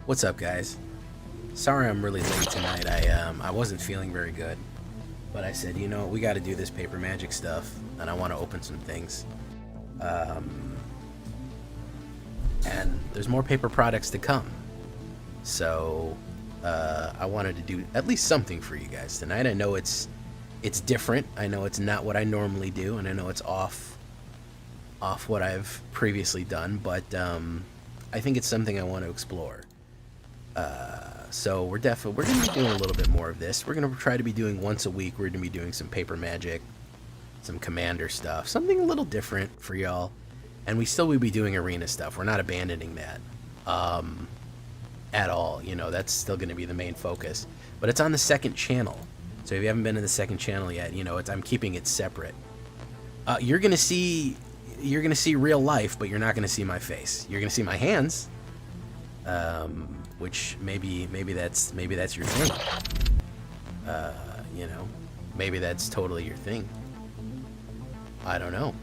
What's up, guys? Sorry I'm really late tonight. I wasn't feeling very good, but I said, you know, we got to do this paper magic stuff, and I want to open some things. And there's more paper products to come, so I wanted to do at least something for you guys tonight. I know it's different. I know it's not what I normally do, and I know it's off what I've previously done, but I think it's something I want to explore. So we're going to be doing a little bit more of this. We're going to try to be doing once a week. We're going to be doing some paper magic, some commander stuff, something a little different for y'all. And we still will be doing arena stuff. We're not abandoning that at all. You know, that's still going to be the main focus. But it's on the second channel. So if you haven't been to the second channel yet, you know, I'm keeping it separate. You're going to see real life, but you're not going to see my face. You're going to see my hands. Which maybe that's your thing. You know, maybe that's totally your thing. I don't know.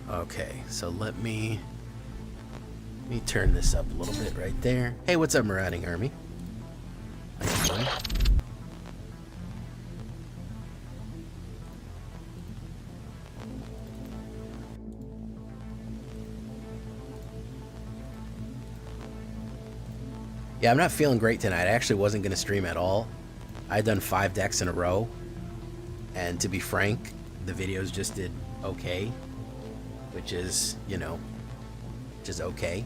Okay, so let me turn this up a little bit right there. Hey, what's up, Marauding Army? How you doing? Yeah, I'm not feeling great tonight. I actually wasn't going to stream at all. I'd done 5 decks in a row, and to be frank, the videos just did okay, which is, you know, just okay.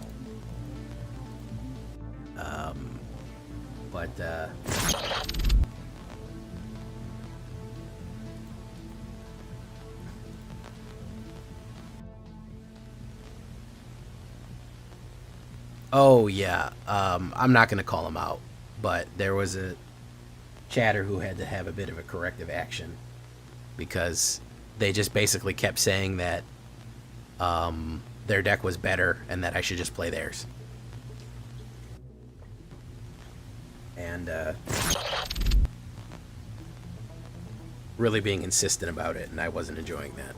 But oh yeah, I'm not gonna call him out, but there was a chatter who had to have a bit of a corrective action because they just basically kept saying that their deck was better and that I should just play theirs. And really being insistent about it, and I wasn't enjoying that.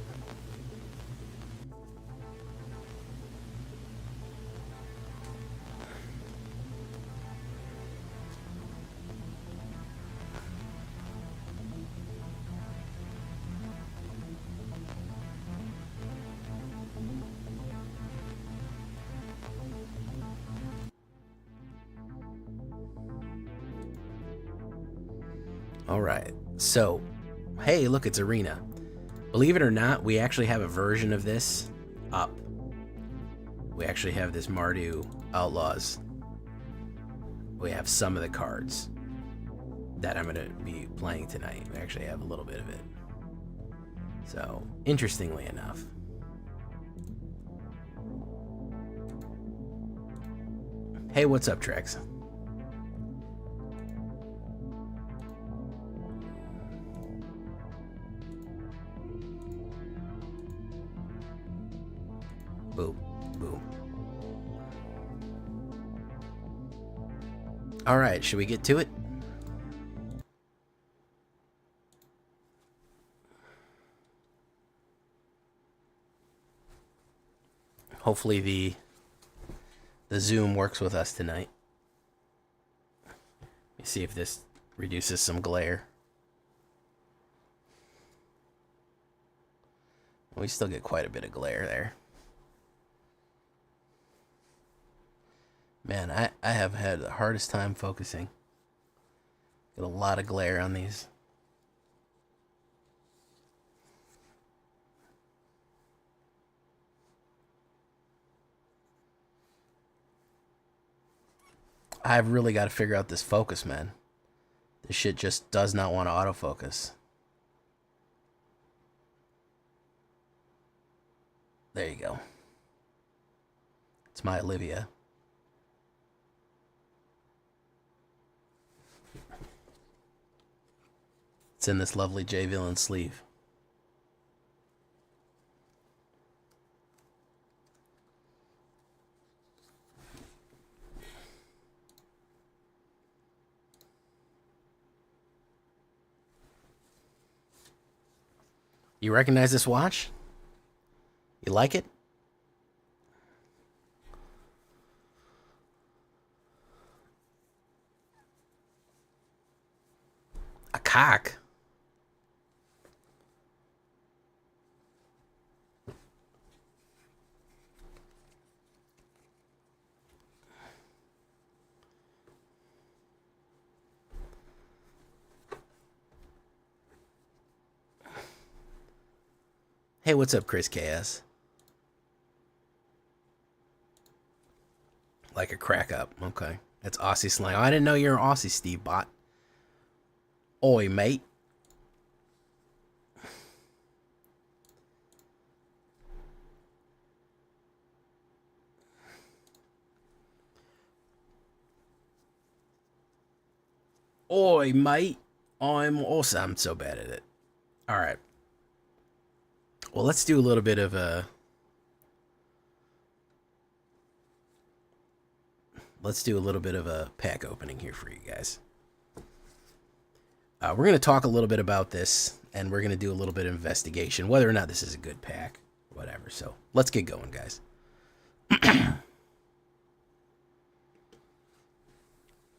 Alright, so, hey, look, it's Arena. Believe it or not, we actually have a version of this up. We actually have this Mardu Outlaws. We have some of the cards that I'm going to be playing tonight. We actually have a little bit of it. So, interestingly enough. Hey, what's up, Trex? Boom, boom. All right, should we get to it? Hopefully the Zoom works with us tonight. Let me see if this reduces some glare. We still get quite a bit of glare there. Man, I have had the hardest time focusing. Get a lot of glare on these. I've really got to figure out this focus, man. This shit just does not want to autofocus. There you go. It's my Olivia. It's in this lovely J Villain sleeve. You recognize this watch? You like it? A cock? Hey, what's up, Chris KS? Like a crack up. Okay. That's Aussie slang. Oh, I didn't know you're an Aussie, Steve Bot. Oi, mate. Oi, mate. I'm awesome. I'm so bad at it. All right. Well, let's do a little bit of a... Let's do a little bit of a pack opening here for you guys. We're going to talk a little bit about this, and we're going to do a little bit of investigation, whether or not this is a good pack, whatever. So let's get going, guys.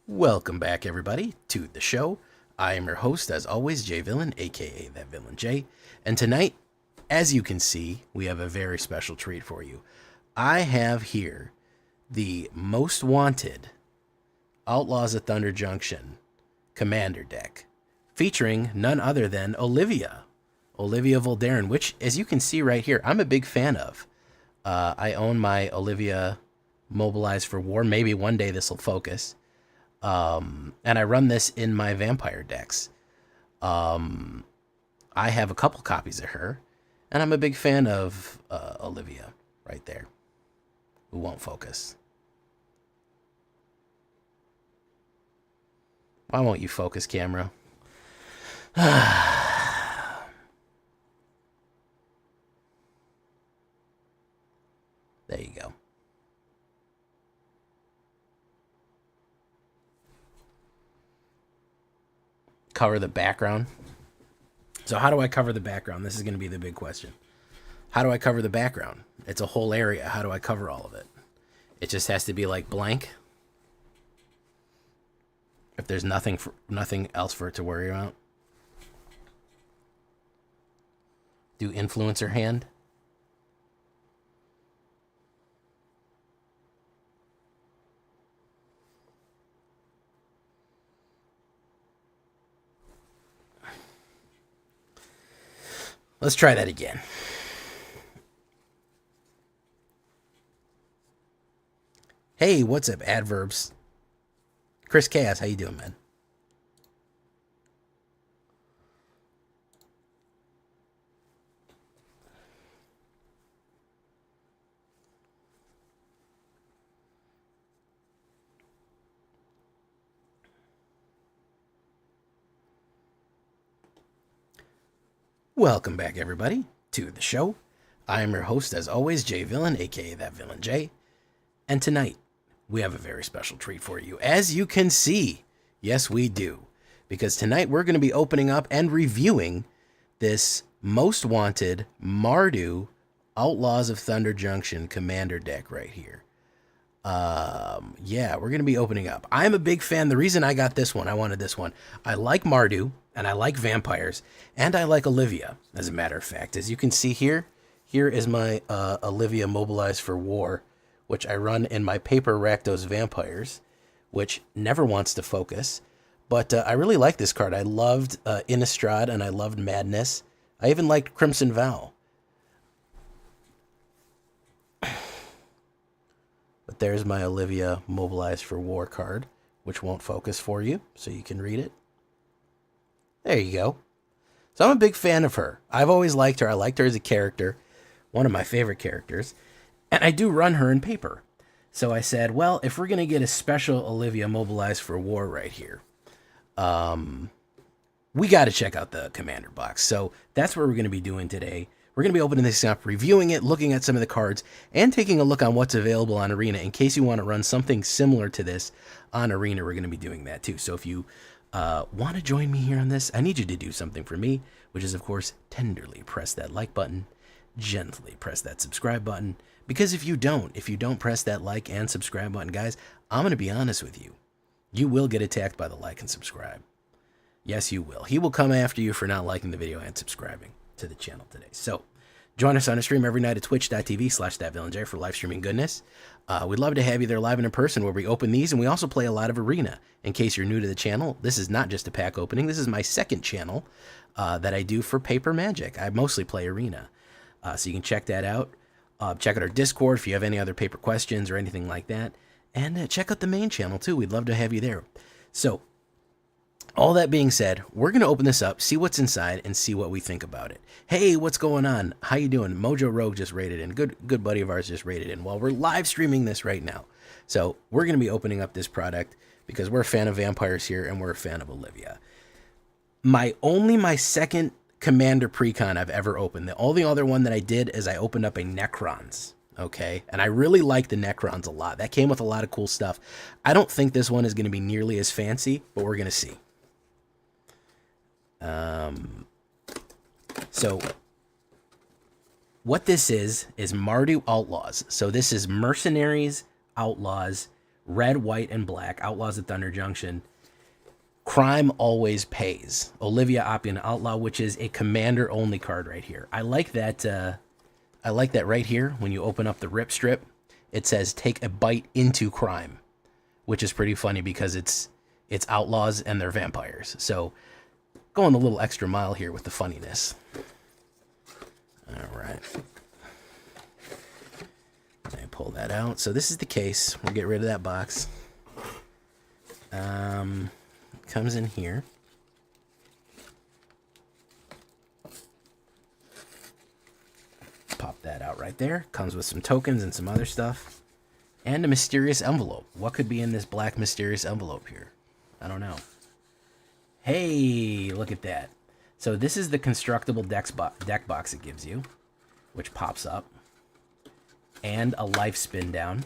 Welcome back, everybody, to the show. I am your host, as always, Jay Villain, aka That Villain Jay. And tonight, as you can see, we have a very special treat for you. I have here the Most Wanted Outlaws of Thunder Junction Commander deck, featuring none other than Olivia Voldaren, which, as you can see right here, I'm a big fan of. I own my Olivia Mobilized for War. Maybe one day this will focus. And I run this in my vampire decks. I have a couple copies of her, and I'm a big fan of Olivia right there, who won't focus. Why won't you focus, camera? There you go. Cover the background. So how do I cover the background? This is going to be the big question. How do I cover the background? It's a whole area. How do I cover all of it? It just has to be like blank. If there's nothing else for it to worry about. Do influencer hand. Let's try that again. Hey, what's up, adverbs? Chris Chaos, how you doing, man? Welcome back, everybody, to the show. I am your host, as always, Jay Villain, aka That Villain Jay. And tonight, we have a very special treat for you. As you can see, yes, we do. Because tonight, we're going to be opening up and reviewing this Most Wanted Mardu Outlaws of Thunder Junction Commander deck right here. Yeah, we're going to be opening up. I'm a big fan. The reason I got this one, I wanted this one. I like Mardu, and I like vampires, and I like Olivia, as a matter of fact. As you can see here, here is my Olivia Mobilized for War, which I run in my paper Rakdos Vampires, which never wants to focus. But I really like this card. I loved Innistrad, and I loved Madness. I even liked Crimson Vow. But there's my Olivia Mobilized for War card, which won't focus for you, so you can read it. There you go. So I'm a big fan of her. I've always liked her. I liked her as a character, one of my favorite characters. And I do run her in paper. So I said, well, if we're going to get a special Olivia Mobilized for War right here, we got to check out the Commander box. So that's what we're going to be doing today. We're going to be opening this up, reviewing it, looking at some of the cards, and taking a look on what's available on Arena. In case you want to run something similar to this on Arena, we're going to be doing that too. So if you want to join me here on this, I need you to do something for me. which is, of course, tenderly press that like button, gently press that subscribe button, because if you don't press that like and subscribe button, guys, I'm going to be honest with you. You will get attacked by the like and subscribe. Yes, you will. He will come after you for not liking the video and subscribing to the channel today. So, join us on a stream every night at twitch.tv/thatvillainj for live streaming goodness. We'd love to have you there live and in person where we open these, and we also play a lot of Arena. In case you're new to the channel, this is not just a pack opening. This is my second channel that I do for Paper Magic. I mostly play Arena. So you can check that out. Check out our Discord if you have any other paper questions or anything like that. And check out the main channel, too. We'd love to have you there. So, all that being said, we're going to open this up, see what's inside, and see what we think about it. Hey, what's going on? How you doing? Mojo Rogue just raided in. Good buddy of ours just raided in. Well, we're live streaming this right now. So we're going to be opening up this product because we're a fan of vampires here, and we're a fan of Olivia. My second Commander Precon I've ever opened. The only other one that I did is I opened up a Necrons. Okay, and I really like the Necrons a lot. That came with a lot of cool stuff. I don't think this one is going to be nearly as fancy, but we're going to see. So what this is Mardu Outlaws. So this is Mercenaries, Outlaws, Red, White, and Black, Outlaws at Thunder Junction. Crime Always Pays. Olivia Oppian Outlaw, which is a commander-only card right here. I like that right here. When you open up the rip strip, it says, take a bite into crime, which is pretty funny because it's outlaws and they're vampires. So going a little extra mile here with the funniness. All right. Let me pull that out. So this is the case. We'll get rid of that box. Comes in here. Pop that out right there. Comes with some tokens and some other stuff. And a mysterious envelope. What could be in this black mysterious envelope here? I don't know. Hey, look at that. So this is the constructible deck box it gives you, which pops up. And a life spin down.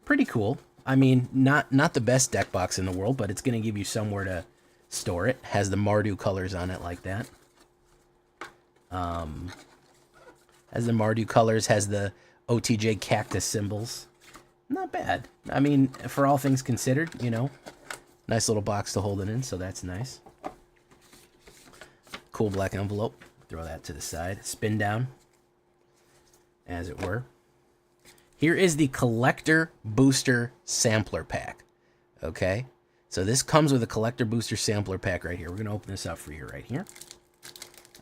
Pretty cool. I mean, not the best deck box in the world, but it's going to give you somewhere to store it. Has the Mardu colors on it like that. Has the Mardu colors, has the OTJ cactus symbols. Not bad. I mean, for all things considered, you know, nice little box to hold it in, so that's nice. Cool black envelope. Throw that to the side. Spin down, as it were. Here is the Collector Booster Sampler Pack. Okay? So this comes with a Collector Booster Sampler Pack right here. We're going to open this up for you right here.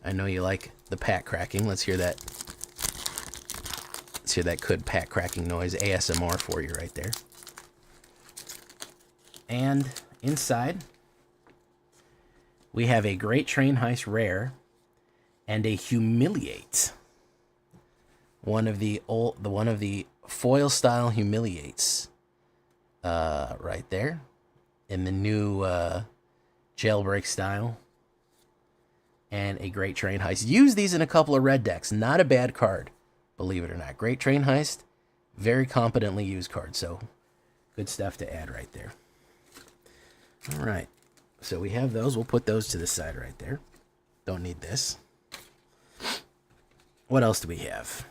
I know you like the pack cracking. Let's hear that. Let's hear that good pack cracking noise. ASMR for you right there. And inside, we have a Great Train Heist Rare and a Humiliate. One of the foil style Humiliates. Right there. In the new jailbreak style. And a Great Train Heist. Use these in a couple of red decks. Not a bad card, believe it or not. Great Train Heist, very competently used card. So, good stuff to add right there. All right. So we have those. We'll put those to the side right there. Don't need this. What else do we have?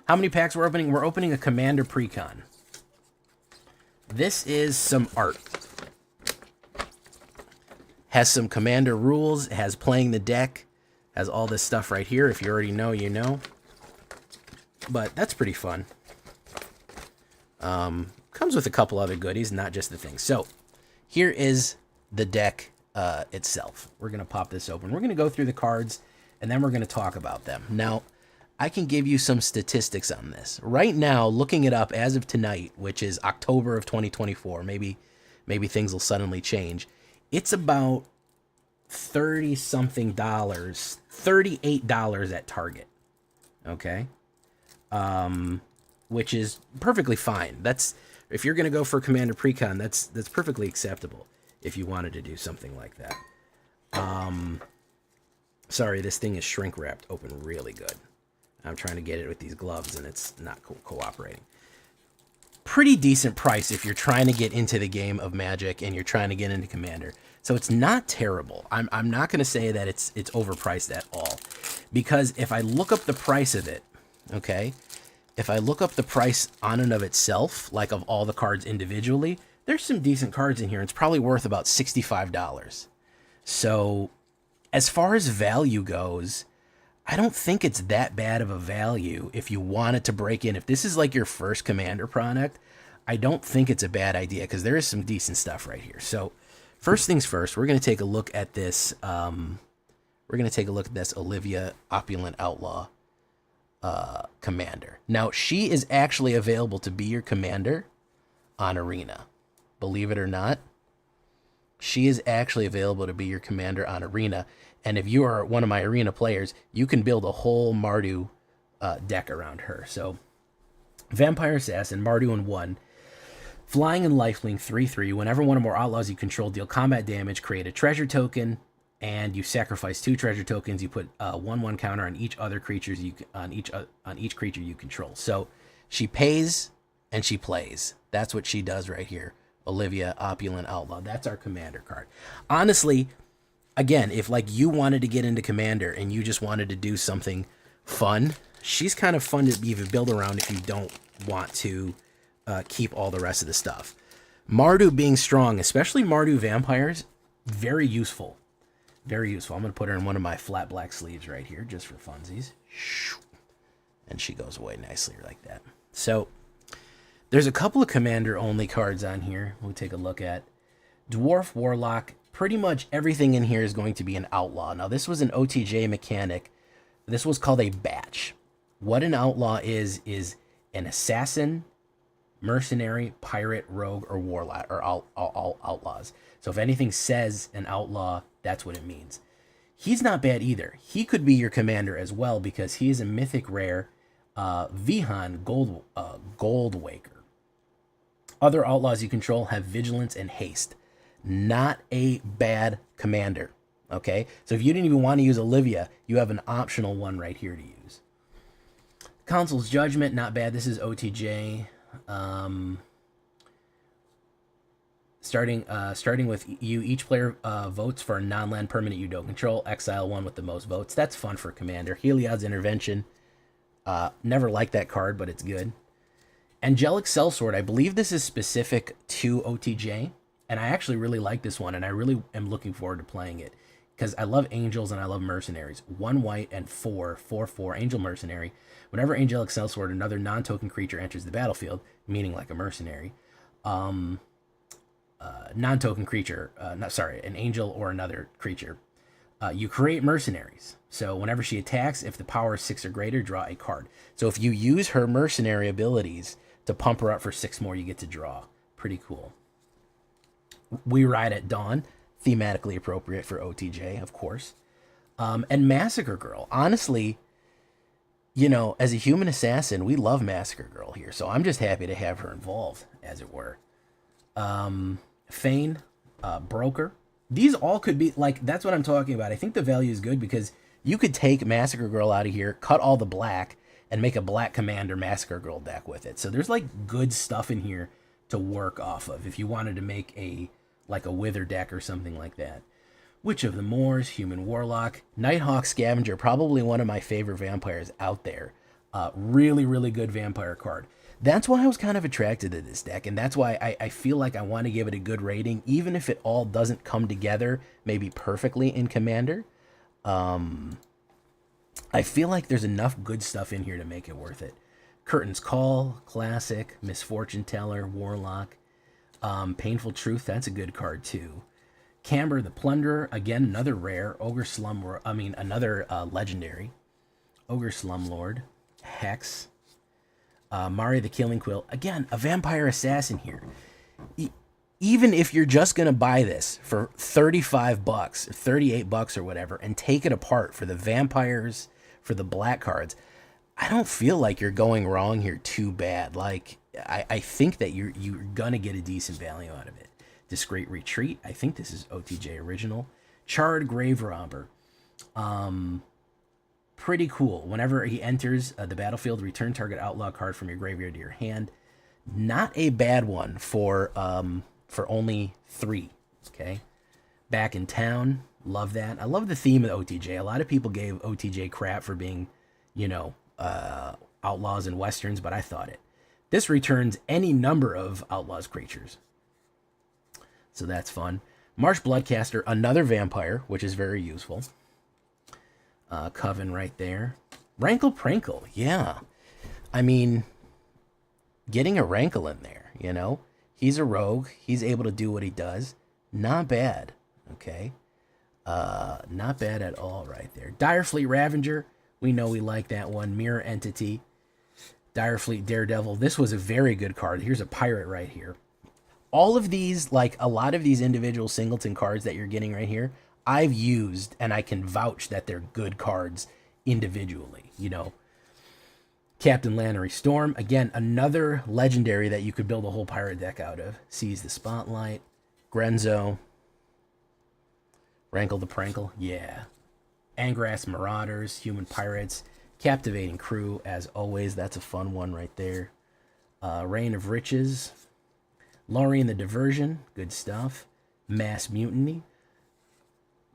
How many packs we're opening? We're opening a Commander Precon. This is some art. Has some Commander rules. Has playing the deck. Has all this stuff right here. If you already know, you know. But that's pretty fun. Comes with a couple other goodies, not just the thing. So, here is the deck itself. We're going to pop this open. We're going to go through the cards, and then we're going to talk about them. Now, I can give you some statistics on this. Right now, looking it up as of tonight, which is October of 2024, maybe things will suddenly change. It's about $30-something, $38 at Target. Okay? Which is perfectly fine. That's, if you're going to go for Commander Precon, that's perfectly acceptable if you wanted to do something like that. Sorry, this thing is shrink wrapped open really good. I'm trying to get it with these gloves and it's not cooperating. pretty decent price if you're trying to get into the game of Magic and you're trying to get into Commander. So it's not terrible. I'm not going to say that it's overpriced at all, because if I look up the price of it, okay, if I look up the price on and of itself, like of all the cards individually, there's some decent cards in here. It's probably worth about $65. So as far as value goes, I don't think it's that bad of a value if you wanted to break in. If this is like your first Commander product, I don't think it's a bad idea, because there is some decent stuff right here. So first things first, we're going to take a look at this. We're going to take a look at this Olivia Opulent Outlaw Commander. Now, she is actually available to be your Commander on Arena. Believe it or not, she is actually available to be your Commander on Arena. And if you are one of my Arena players, you can build a whole Mardu deck around her. So, Vampire Assassin, Mardu in 1. Flying and lifelink 3/3. Whenever one or more outlaws you control deal combat damage, create a treasure token, and you sacrifice 2 treasure tokens. You put 1/1 counter on each other creatures on each creature you control. So she pays and she plays. That's what she does right here. Olivia Opulent Outlaw. That's our Commander card. Honestly, again, if like you wanted to get into Commander and you just wanted to do something fun, she's kind of fun to even build around if you don't want to keep all the rest of the stuff. Mardu being strong, especially Mardu vampires, very useful. Very useful. I'm going to put her in one of my flat black sleeves right here, just for funsies. And she goes away nicely like that. So, there's a couple of Commander-only cards on here we'll take a look at. Dwarf, Warlock, pretty much everything in here is going to be an outlaw. Now, this was an OTJ mechanic. This was called a batch. What an outlaw is an assassin, mercenary, pirate, rogue, or warlock, or all outlaws. So if anything says an outlaw, that's what it means. He's not bad either. He could be your Commander as well, because he is a mythic rare Vihan Goldwaker. Other outlaws you control have vigilance and haste. Not a bad Commander. Okay? So if you didn't even want to use Olivia, you have an optional one right here to use. Council's Judgment, not bad. This is OTJ. Starting with you, each player votes for a non-land permanent you don't control. Exile one with the most votes. That's fun for Commander. Heliod's Intervention. Never liked that card, but it's good. Angelic Sellsword. I believe this is specific to OTJ, and I actually really like this one, and I really am looking forward to playing it, because I love angels and I love mercenaries. 1 white and 4/4 angel mercenary. Whenever Angelic Sellsword, another non-token creature enters the battlefield, meaning like a mercenary, non-token creature, an angel or another creature, you create mercenaries. So whenever she attacks, if the power is 6 or greater, draw a card. So if you use her mercenary abilities to pump her up for 6 more, you get to draw. Pretty cool. We Ride at Dawn, thematically appropriate for OTJ, of course. And Massacre Girl. Honestly, you know, as a human assassin, we love Massacre Girl here. So I'm just happy to have her involved, as it were. Fane, Broker. These all could be, like, that's what I'm talking about. I think the value is good because you could take Massacre Girl out of here, cut all the black, and make a black Commander Massacre Girl deck with it. So there's, like, good stuff in here to work off of if you wanted to make a Wither deck or something like that. Witch of the Moors, Human Warlock, Nighthawk Scavenger, probably one of my favorite vampires out there. Really, really good vampire card. That's why I was kind of attracted to this deck, and that's why I feel like I want to give it a good rating, even if it all doesn't come together maybe perfectly in Commander. I feel like there's enough good stuff in here to make it worth it. Curtain's Call, Classic, Misfortune Teller, Warlock, Painful Truth, that's a good card too. Camber the Plunderer, again, another rare. Another legendary. Ogre Slumlord, Hex, Mari the Killing Quill, again, a vampire assassin here. Even if you're just going to buy this for $35, $38 or whatever, and take it apart for the vampires, for the black cards, I don't feel like you're going wrong here too bad. Like, I think that you're going to get a decent value out of it. Discreet Retreat, I think this is OTJ original. Charred Grave Robber. Pretty cool. Whenever he enters the battlefield, return target outlaw card from your graveyard to your hand. Not a bad one for only 3. Okay, Back in Town, love that. I love the theme of OTJ. A lot of people gave OTJ crap for being, you know, outlaws and westerns, but I thought it. This returns any number of outlaws creatures, so that's fun. Marsh Bloodcaster, another vampire, which is very useful. Coven right there. Rankle Prankle, yeah. I mean, getting a Rankle in there, you know? He's a rogue. He's able to do what he does. Not bad, okay? Not bad at all right there. Direfleet Ravager, we know we like that one. Mirror Entity. Direfleet Daredevil. This was a very good card. Here's a pirate right here. All of these, like a lot of these individual singleton cards that you're getting right here, I've used, and I can vouch that they're good cards individually, you know. Captain Lannery Storm, again, another legendary that you could build a whole pirate deck out of. Seize the Spotlight. Grenzo. Rankle the Prankle, yeah. Angras Marauders, Human Pirates. Captivating Crew, as always, that's a fun one right there. Reign of Riches. Lorien the Diversion, good stuff. Mass Mutiny.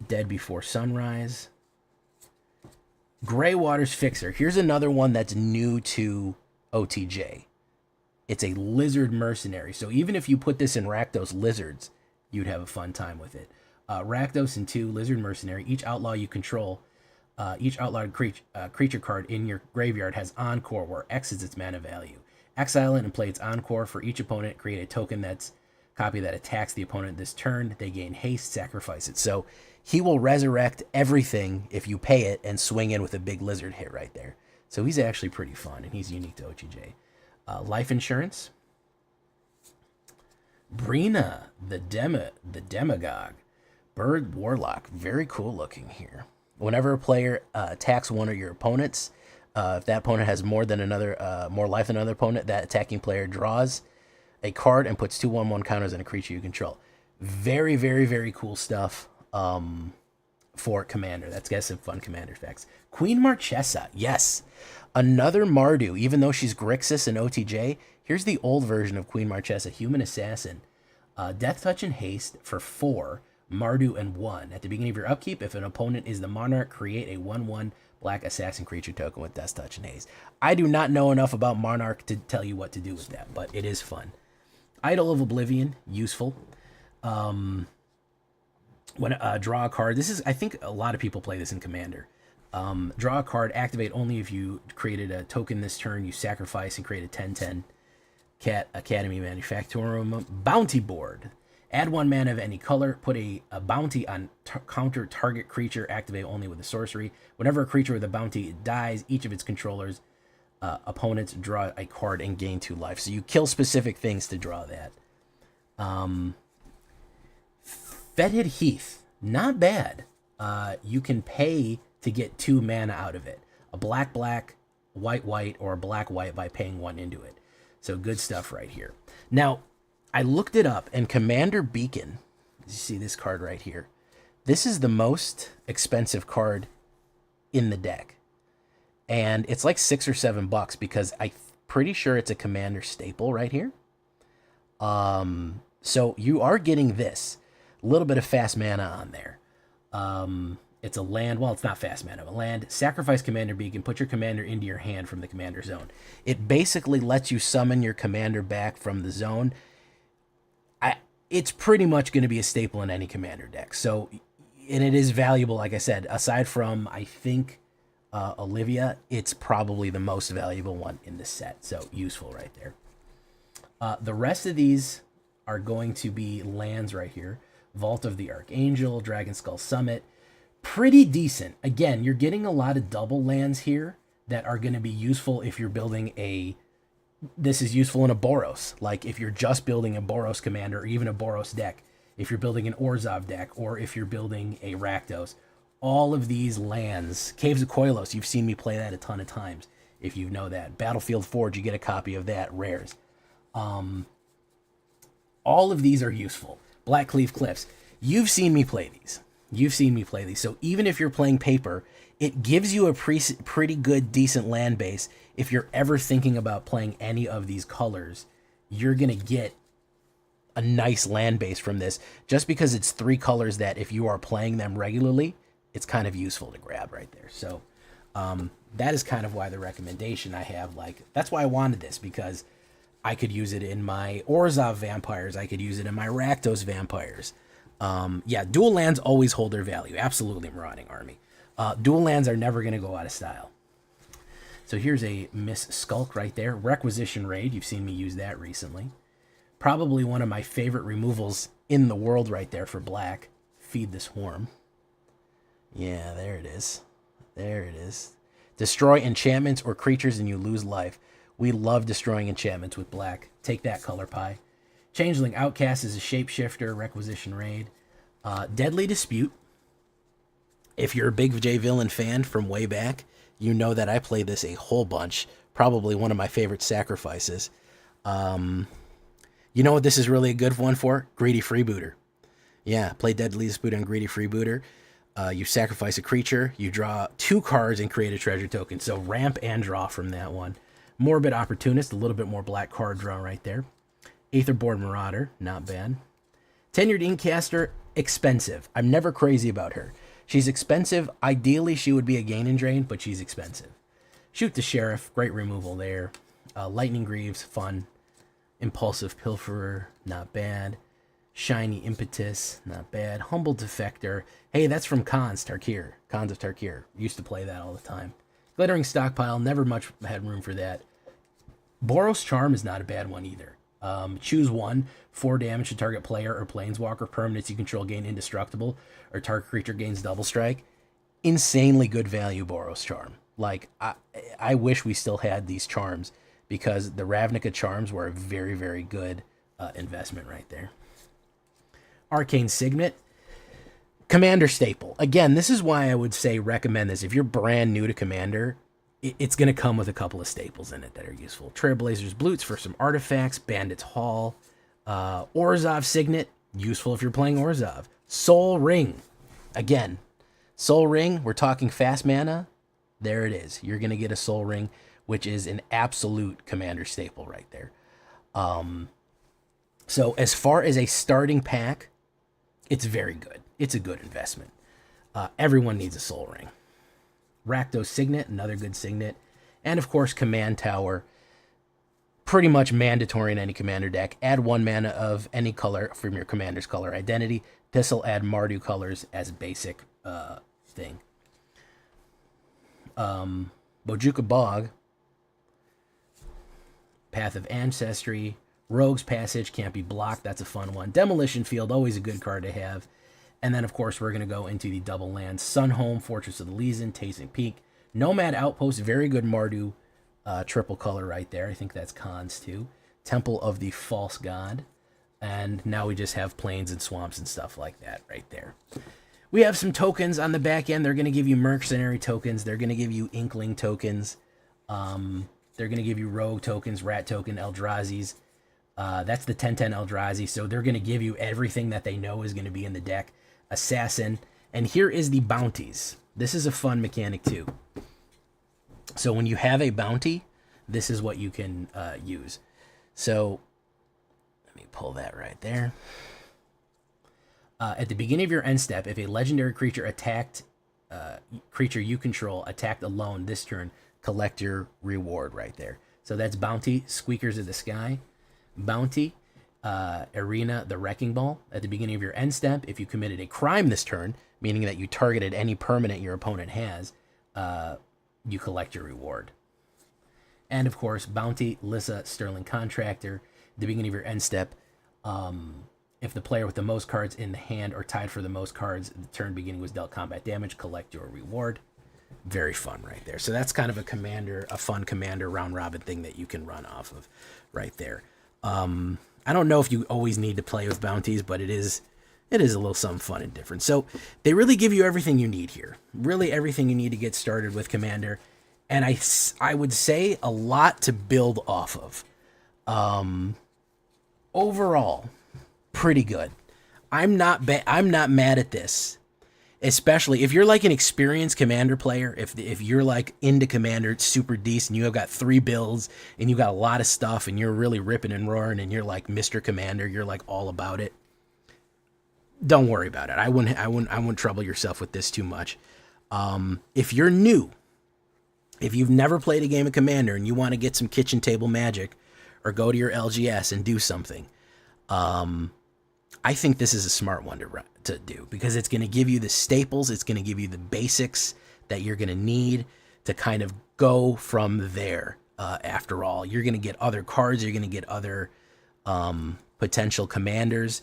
Dead Before Sunrise. Greywater's Fixer. Here's another one that's new to OTJ. It's a lizard mercenary. So even if you put this in Rakdos Lizards, you'd have a fun time with it. Rakdos and 2, Lizard Mercenary. Each outlaw you control, each outlawed creature card in your graveyard has Encore, where X is its mana value. Exile it and play its Encore. For each opponent, create a token that's copy that attacks the opponent this turn. They gain haste, sacrifice it. So he will resurrect everything if you pay it and swing in with a big lizard hit right there. So he's actually pretty fun, and he's unique to OTJ. Life Insurance. Brina, the Demagogue. Bird Warlock, very cool looking here. Whenever a player attacks one of your opponents, if that opponent has more life than another opponent, that attacking player draws a card and puts 2/1/1 counters on a creature you control. Very, very, very cool stuff for Commander. That's got some fun Commander effects. Queen Marchesa, yes. Another Mardu, even though she's Grixis and OTJ. Here's the old version of Queen Marchesa, Human Assassin. Death Touch and Haste for 4, Mardu and 1. At the beginning of your upkeep, if an opponent is the Monarch, create a 1/1 black assassin creature token with Death Touch and Haste. I do not know enough about Monarch to tell you what to do with that, but it is fun. Idol of Oblivion, useful. When draw a card, this is, I think a lot of people play this in Commander. Draw a card, activate only if you created a token this turn, you sacrifice and create a 10/10 Academy Manufactorum bounty board. Add 1 mana of any color, put a bounty on counter target creature, activate only with a sorcery. Whenever a creature with a bounty dies, each of its controllers opponents draw a card and gain 2 life. So you kill specific things to draw that. Fetid Heath, not bad. You can pay to get 2 mana out of it. A black, white, or a black, white by paying 1 into it. So good stuff right here. Now, I looked it up, and Commander Beacon, you see this card right here. This is the most expensive card in the deck. And it's like $6 or $7 because I'm pretty sure it's a Commander staple right here. So you are getting this. A little bit of fast mana on there. It's a land. Well, it's not fast mana. A land. Sacrifice Commander Beacon. Put your commander into your hand from the commander zone. It basically lets you summon your commander back from the zone. It's pretty much going to be a staple in any commander deck. So, and it is valuable, like I said. Aside from, I think, Olivia, it's probably the most valuable one in the set. So, useful right there. The rest of these are going to be lands right here. Vault of the Archangel, Dragon Skull Summit. Pretty decent. Again, you're getting a lot of double lands here that are going to be useful if you're building a... This is useful in a Boros. Like if you're just building a Boros commander or even a Boros deck. If you're building an Orzhov deck or if you're building a Rakdos. All of these lands. Caves of Koilos, you've seen me play that a ton of times. If you know that. Battlefield Forge, you get a copy of that. Rares. All of these are useful. Blackcleave Cliffs. You've seen me play these. So even if you're playing paper, it gives you a pretty good, decent land base if you're ever thinking about playing any of these colors you're going to get a nice land base from this, just because it's 3 colors that if you are playing them regularly, it's kind of useful to grab right there. So that is kind of why the recommendation I have, like, that's why I wanted this, because I could use it in my Orzhov vampires. I could use it in my Rakdos vampires. Yeah, dual lands always hold their value. Absolutely, Marauding Army. Dual lands are never going to go out of style. So here's a Miss Skulk right there. Requisition Raid. You've seen me use that recently. Probably one of my favorite removals in the world right there for black. Feed the Swarm. Yeah, there it is. There it is. Destroy enchantments or creatures and you lose life. We love destroying enchantments with black. Take that, Color Pie. Changeling Outcast is a shapeshifter. Requisition Raid. Deadly Dispute. If you're a big J Villain fan from way back, you know that I play this a whole bunch. Probably one of my favorite sacrifices. You know what this is really a good one for? Greedy Freebooter. Yeah, play Deadly Dispute on Greedy Freebooter. You sacrifice a creature, you draw 2 cards and create a treasure token. So ramp and draw from that one. Morbid Opportunist, a little bit more black card draw right there. Aetherborn Marauder, not bad. Tenured Inkcaster, expensive. I'm never crazy about her. She's expensive. Ideally, she would be a gain and drain, but she's expensive. Shoot the Sheriff, great removal there. Lightning Greaves, fun. Impulsive Pilferer, not bad. Shiny Impetus, not bad. Humble Defector. Hey, that's from Khans of Tarkir. Used to play that all the time. Glittering Stockpile, never much had room for that. Boros Charm is not a bad one either. Choose 1, 4 damage to target player or planeswalker. Permanents you control gain indestructible, or target creature gains double strike. Insanely good value, Boros Charm. Like, I wish we still had these charms, because the Ravnica charms were a very, very good investment right there. Arcane Signet. Commander staple. Again, this is why I would say recommend this. If you're brand new to Commander, it's going to come with a couple of staples in it that are useful. Trailblazers Bloots for some artifacts. Bandit's Hall. Orzhov Signet. Useful if you're playing Orzhov. Soul Ring. Again, Soul Ring, we're talking fast mana. There it is. You're going to get a Soul Ring, which is an absolute Commander staple right there. So as far as a starting pack, it's very good. It's a good investment. Everyone needs a Soul Ring. Rakdos Signet, another good Signet. And of course, Command Tower. Pretty much mandatory in any Commander deck. Add 1 mana of any color from your Commander's color identity. This will add Mardu colors as a basic thing. Bojuka Bog. Path of Ancestry. Rogue's Passage, can't be blocked. That's a fun one. Demolition Field, always a good card to have. And then, of course, we're going to go into the double lands. Sunhome, Fortress of the Legion, Tasting Peak. Nomad Outpost, very good Mardu triple color right there. I think that's Khans too. Temple of the False God. And now we just have plains and swamps and stuff like that right there. We have some tokens on the back end. They're going to give you Mercenary tokens. They're going to give you Inkling tokens. They're going to give you Rogue tokens, Rat token, Eldrazi's. That's the 10/10 Eldrazi, so they're going to give you everything that they know is going to be in the deck. Assassin. And here is the bounties. This is a fun mechanic too. So when you have a bounty, this is what you can use. So let me pull that right there. At the beginning of your end step, if a legendary creature creature you control attacked alone this turn, collect your reward right there. So that's Bounty, Squeakers of the Sky. Bounty, Arena, the Wrecking Ball. At the beginning of your end step, if you committed a crime this turn, meaning that you targeted any permanent your opponent has, you collect your reward. And of course, Bounty, Lissa, Sterling Contractor. At the beginning of your end step, if the player with the most cards in the hand or tied for the most cards the turn beginning was dealt combat damage, collect your reward. Very fun right there. So that's kind of a fun Commander round robin thing that you can run off of right there. I don't know if you always need to play with bounties, but it is a little something fun and different. So they really give you everything you need here. Really everything you need to get started with Commander. And I would say a lot to build off of. Overall, pretty good. I'm not mad at this. Especially if you're like an experienced Commander player, if you're like into Commander, it's super decent, you have got 3 builds and you got a lot of stuff and you're really ripping and roaring and you're like Mr. Commander, you're like all about it. Don't worry about it. I wouldn't trouble yourself with this too much. If you're new, if you've never played a game of Commander and you want to get some kitchen table magic or go to your LGS and do something, I think this is a smart one to do because it's going to give you the staples. It's going to give you the basics that you're going to need to kind of go from there. After all, you're going to get other cards. You're going to get other potential commanders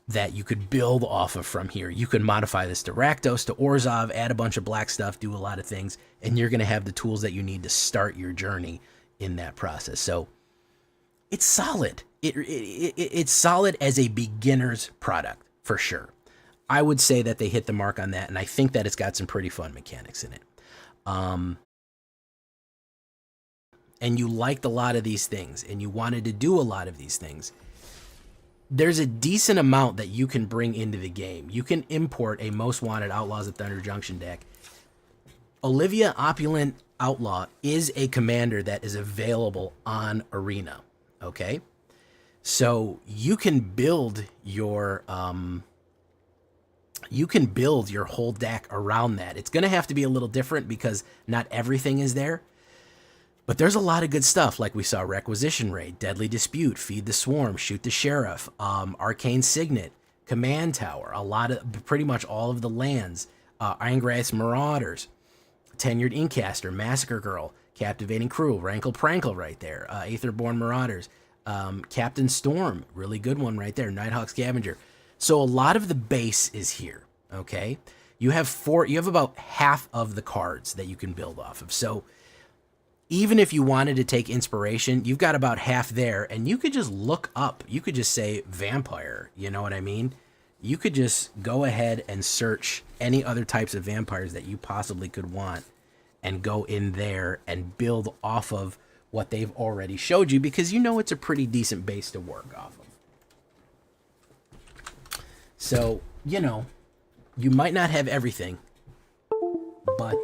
that you could build off of from here. You could modify this to Rakdos, to Orzhov, add a bunch of black stuff, do a lot of things, and you're going to have the tools that you need to start your journey in that process. So it's solid. It's solid as a beginner's product, for sure. I would say that they hit the mark on that, and I think that it's got some pretty fun mechanics in it. And you liked a lot of these things, and you wanted to do a lot of these things. There's a decent amount that you can bring into the game. You can import a Most Wanted Outlaws of Thunder Junction deck. Olivia Opulent Outlaw is a commander that is available on Arena, okay? So you can build your whole deck around that. It's going to have to be a little different because not everything is there. But there's a lot of good stuff, like we saw Requisition Raid, Deadly Dispute, Feed the Swarm, Shoot the Sheriff, Arcane Signet, Command Tower, pretty much all of the lands, Irongrass Marauders, Tenured Inkcaster, Massacre Girl, Captivating Crew, Rankle Prankle right there, Aetherborn Marauders, Captain Storm, really good one right there, Nighthawk Scavenger. So a lot of the base is here, okay? You have about half of the cards that you can build off of. So even if you wanted to take inspiration, you've got about half there, and you could just look up. You could just say vampire, you know what I mean? You could just go ahead and search any other types of vampires that you possibly could want and go in there and build off of what they've already showed you, because you know it's a pretty decent base to work off of. So, you know, you might not have everything, but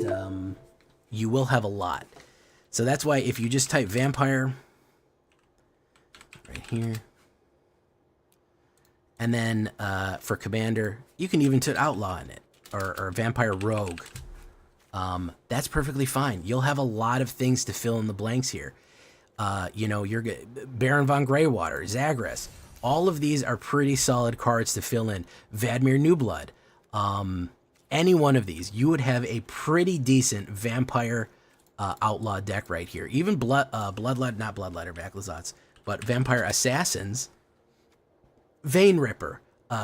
you will have a lot. So that's why if you just type vampire right here, and then for commander, you can even put outlaw in it, or vampire rogue. That's perfectly fine. You'll have a lot of things to fill in the blanks here. You know, you're Baron von Greywater, Zagreus. All of these are pretty solid cards to fill in. Vadmir Newblood. Any one of these, you would have a pretty decent vampire outlaw deck right here. Even not Bloodletter Backlazats, but Vampire Assassins, Vein Ripper,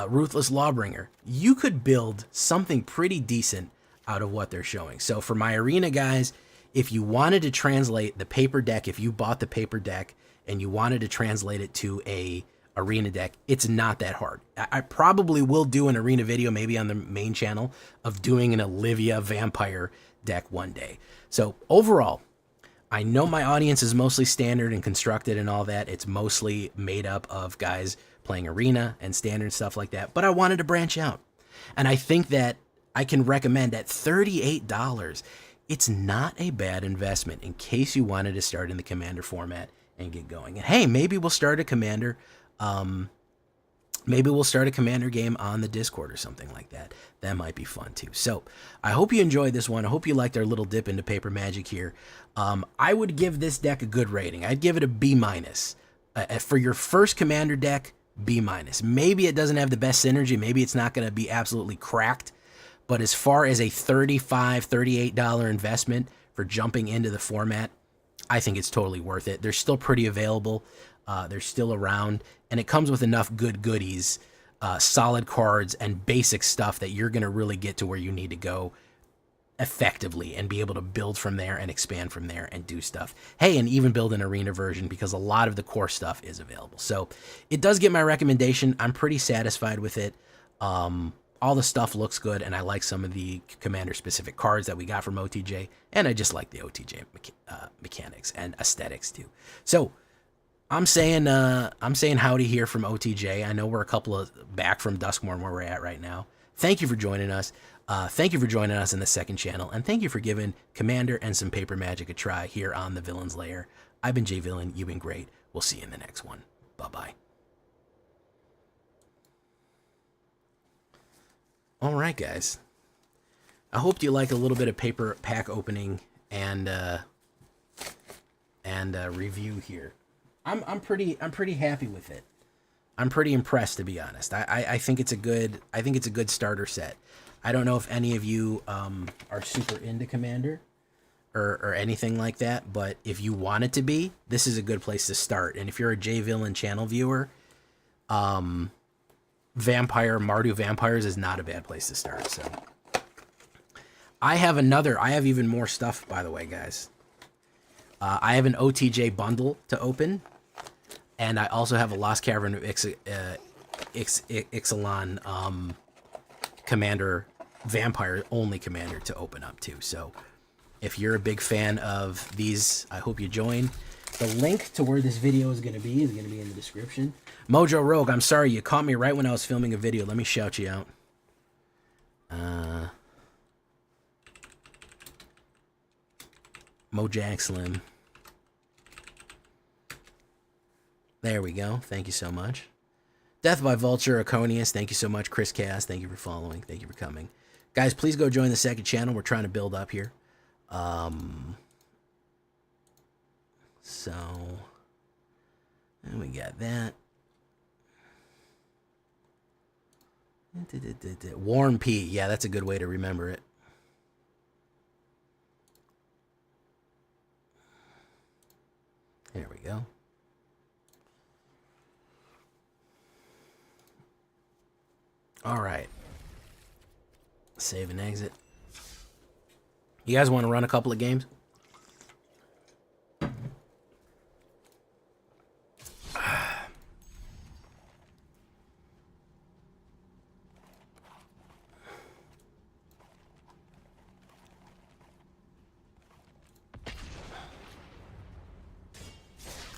Ruthless Lawbringer. You could build something pretty decent out of what they're showing. So for my arena guys, if you wanted to translate the paper deck, if you bought the paper deck and you wanted to translate it to a arena deck, it's not that hard. I probably will do an arena video, maybe on the main channel, of doing an Olivia Vampire deck one day. So overall, I know my audience is mostly standard and constructed and all that. It's mostly made up of guys playing arena and standard stuff like that, but I wanted to branch out. And I think that I can recommend at $38, it's not a bad investment in case you wanted to start in the commander format and get going. And hey, maybe we'll start a commander game on the Discord or something like that. That might be fun too. So I hope you enjoyed this one. I hope you liked our little dip into paper magic here. I would give this deck a good rating. I'd give it a B-. For your first commander deck, B-. Maybe it doesn't have the best synergy. Maybe it's not going to be absolutely cracked. But as far as a $35, $38 investment for jumping into the format, I think it's totally worth it. They're still pretty available. They're still around, and it comes with enough good goodies, solid cards, and basic stuff that you're going to really get to where you need to go effectively and be able to build from there and expand from there and do stuff. Hey, and even build an arena version, because a lot of the core stuff is available. So it does get my recommendation. I'm pretty satisfied with it. All the stuff looks good, and I like some of the commander-specific cards that we got from OTJ, and I just like the OTJ mechanics and aesthetics too. So I'm saying howdy here from OTJ. I know we're a couple of back from Duskmourn where we're at right now. Thank you for joining us. Thank you for joining us in the second channel, and thank you for giving Commander and some paper magic a try here on the Villain's Lair. I've been Jay Villain. You've been great. We'll see you in the next one. Bye-bye. All right, guys. I hope you like a little bit of paper pack opening and review here. I'm pretty happy with it. I'm pretty impressed, to be honest. I think it's a good starter set. I don't know if any of you are super into Commander or anything like that, but if you want it to be, this is a good place to start. And if you're a J Villain channel viewer, Mardu Vampires is not a bad place to start. So I have even more stuff, by the way, guys. I have an OTJ bundle to open, and I also have a Lost Cavern of Ixalan Commander, Vampire only Commander to open up too. So if you're a big fan of these, I hope you join. The link to where this video is going to be in the description. Mojo Rogue, I'm sorry, you caught me right when I was filming a video. Let me shout you out. Mojack Slim. There we go. Thank you so much. Death by Vulture, Iconius, thank you so much. Chris Cass, thank you for following. Thank you for coming. Guys, please go join the second channel. We're trying to build up here. So, and we got that. Warm P. Yeah, that's a good way to remember it. There we go. All right. Save and exit. You guys want to run a couple of games?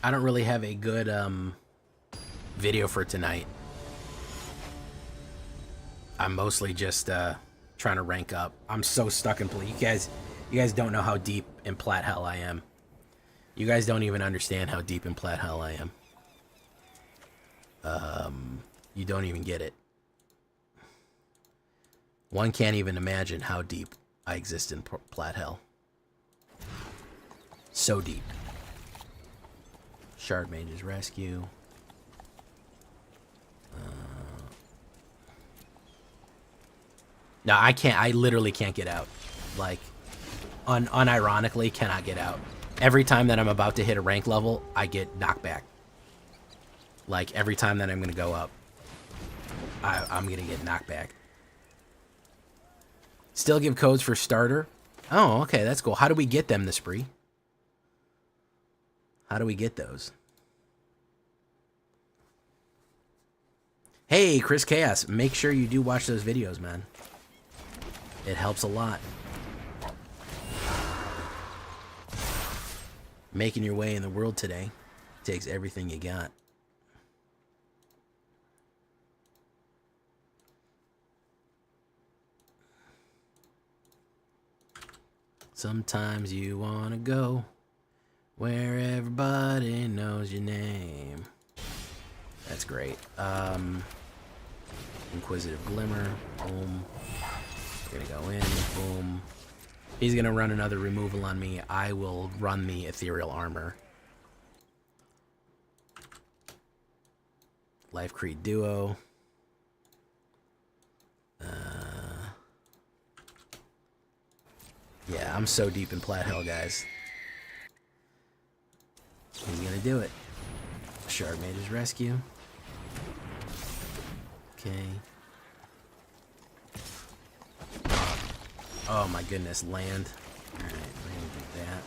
I don't really have a good video for tonight. I'm mostly just trying to rank up. I'm so stuck in play. You guys don't know how deep in plat hell I am. You guys don't even understand how deep in plat hell I am. You don't even get it. One can't even imagine how deep I exist in plat hell. So deep. Shard Mage's Rescue. No, I can't. I literally can't get out. Like, unironically, cannot get out. Every time that I'm about to hit a rank level, I get knocked back. Like, every time that I'm going to go up, I'm going to get knocked back. Still give codes for starter. Oh, okay, that's cool. How do we get them, the spree? How do we get those? Hey, Chris Chaos, make sure you do watch those videos, man. It helps a lot. Making your way in the world today takes everything you got. Sometimes you want to go where everybody knows your name. That's great. Inquisitive Glimmer. Boom. We're gonna go in. Boom. He's gonna run another removal on me. I will run the Ethereal Armor. Life Creed Duo. Yeah, I'm so deep in plat hell, guys. He's gonna do it. Shard Mage's Rescue. Okay. Oh my goodness, land. Alright, we're gonna do that.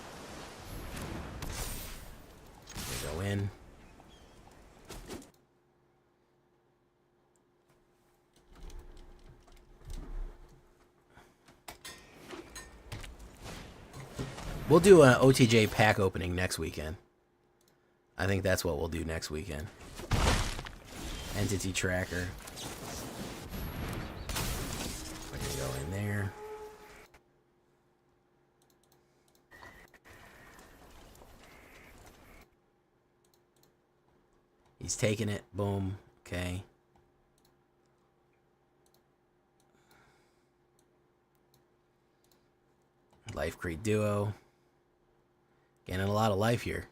We're gonna go in. We'll do an OTJ pack opening next weekend. I think that's what we'll do next weekend. Entity tracker. We're gonna go in there. He's taking it. Boom. Okay. Life Crate Duo. Gaining a lot of life here.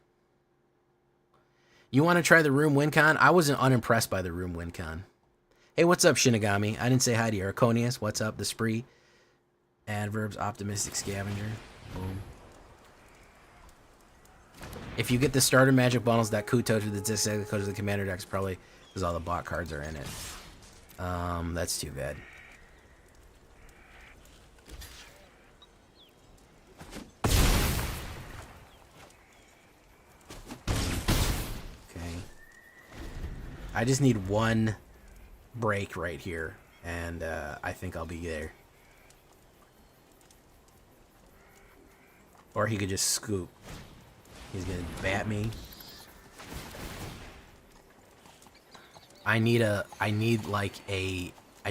You want to try the Room WinCon? I wasn't unimpressed by the Room WinCon. Hey, what's up, Shinigami? I didn't say hi to you. Arconius, what's up? The Spree. Adverbs, Optimistic Scavenger. Boom. If you get the starter magic bundles, that Kuto to the disc goes to the commander decks, probably because all the bot cards are in it. That's too bad. Okay. I just need one break right here, and I think I'll be there. Or he could just scoop. He's gonna bat me. I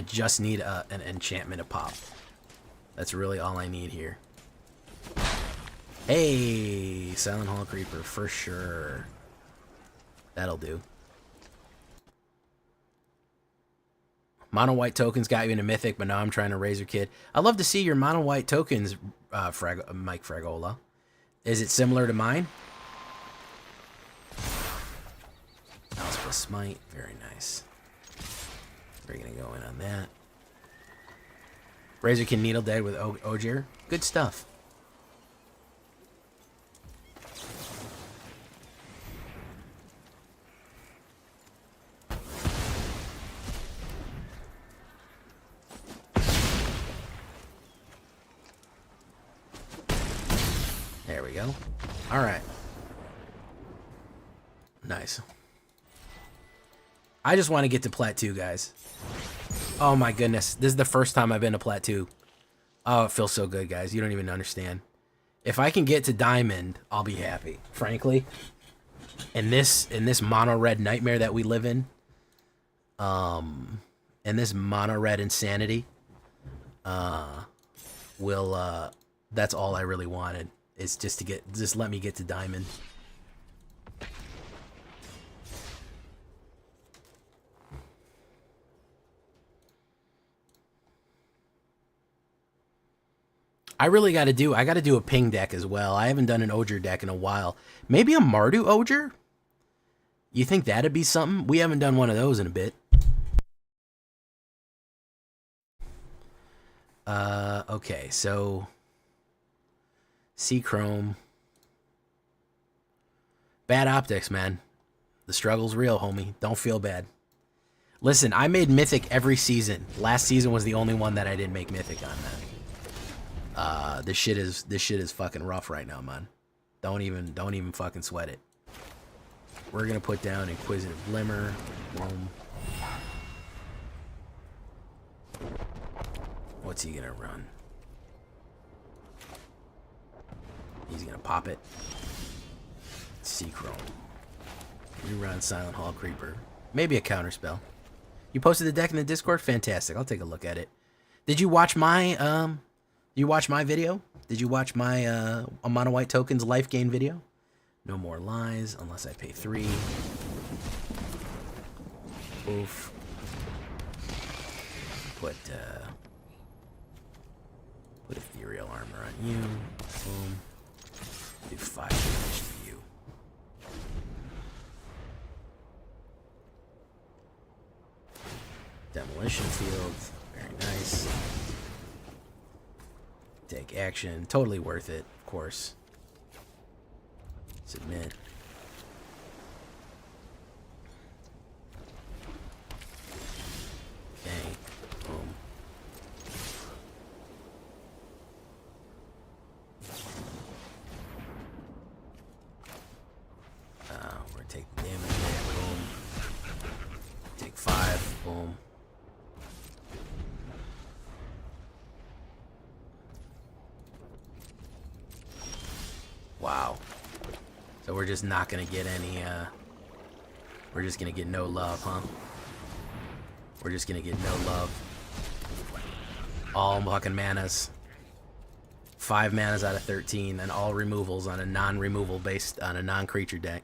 just need an enchantment to pop. That's really all I need here. Hey, Silent Hall Creeper, for sure. That'll do. Mono white tokens got you into Mythic, but now I'm trying to Razor Kid. I'd love to see your mono white tokens, Mike Fragola. Is it similar to mine? Elspeth Smite, very nice. We're gonna go in on that. Razorkin Needle Dead with Ogier. Good stuff. There we go. All right. Nice. I just want to get to Plat 2, guys. Oh my goodness. This is the first time I've been to Plat 2. Oh, it feels so good, guys. You don't even understand. If I can get to Diamond, I'll be happy. Frankly. In this mono red nightmare that we live in. In this mono red insanity. That's all I really wanted. Is just let me get to Diamond. I gotta do a ping deck as well. I haven't done an Ogier deck in a while. Maybe a Mardu Ogier? You think that'd be something? We haven't done one of those in a bit. Okay, so Sea Chrome. Bad optics, man. The struggle's real, homie. Don't feel bad. Listen, I made Mythic every season. Last season was the only one that I didn't make Mythic on, man. This shit is fucking rough right now, man. Don't even fucking sweat it. We're gonna put down Inquisitive Glimmer. Boom. What's he gonna run? He's gonna pop it. Sea Chrome. Rerun Silent Hall Creeper. Maybe a counter spell. You posted the deck in the Discord? Fantastic. I'll take a look at it. Did you watch my video? Did you watch my Mono White Tokens life gain video? No more lies unless I pay 3. Oof. Put Ethereal Armor on you. Boom. Do 5 damage to you. Demolition Field. Very nice. Take action. Totally worth it, of course. Submit. Okay. Boom. We're gonna take the damage there. Boom. Take 5. Boom. Wow. So we're just not gonna get any, we're just gonna get no love, huh? We're just gonna get no love. All fucking manas. 5 manas out of 13, and all removals on a non-removal based on a non-creature deck.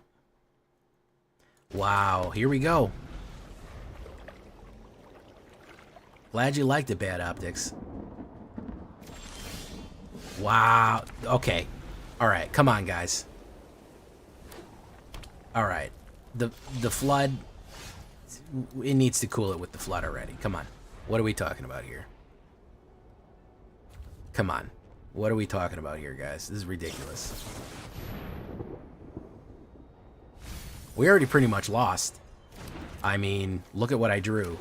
Wow, here we go. Glad you liked it, Bad Optics. Wow. Okay. Alright, come on, guys. Alright. The flood, it needs to cool it with the flood already. Come on. What are we talking about here? Come on. What are we talking about here, guys? This is ridiculous. We already pretty much lost. I mean, look at what I drew.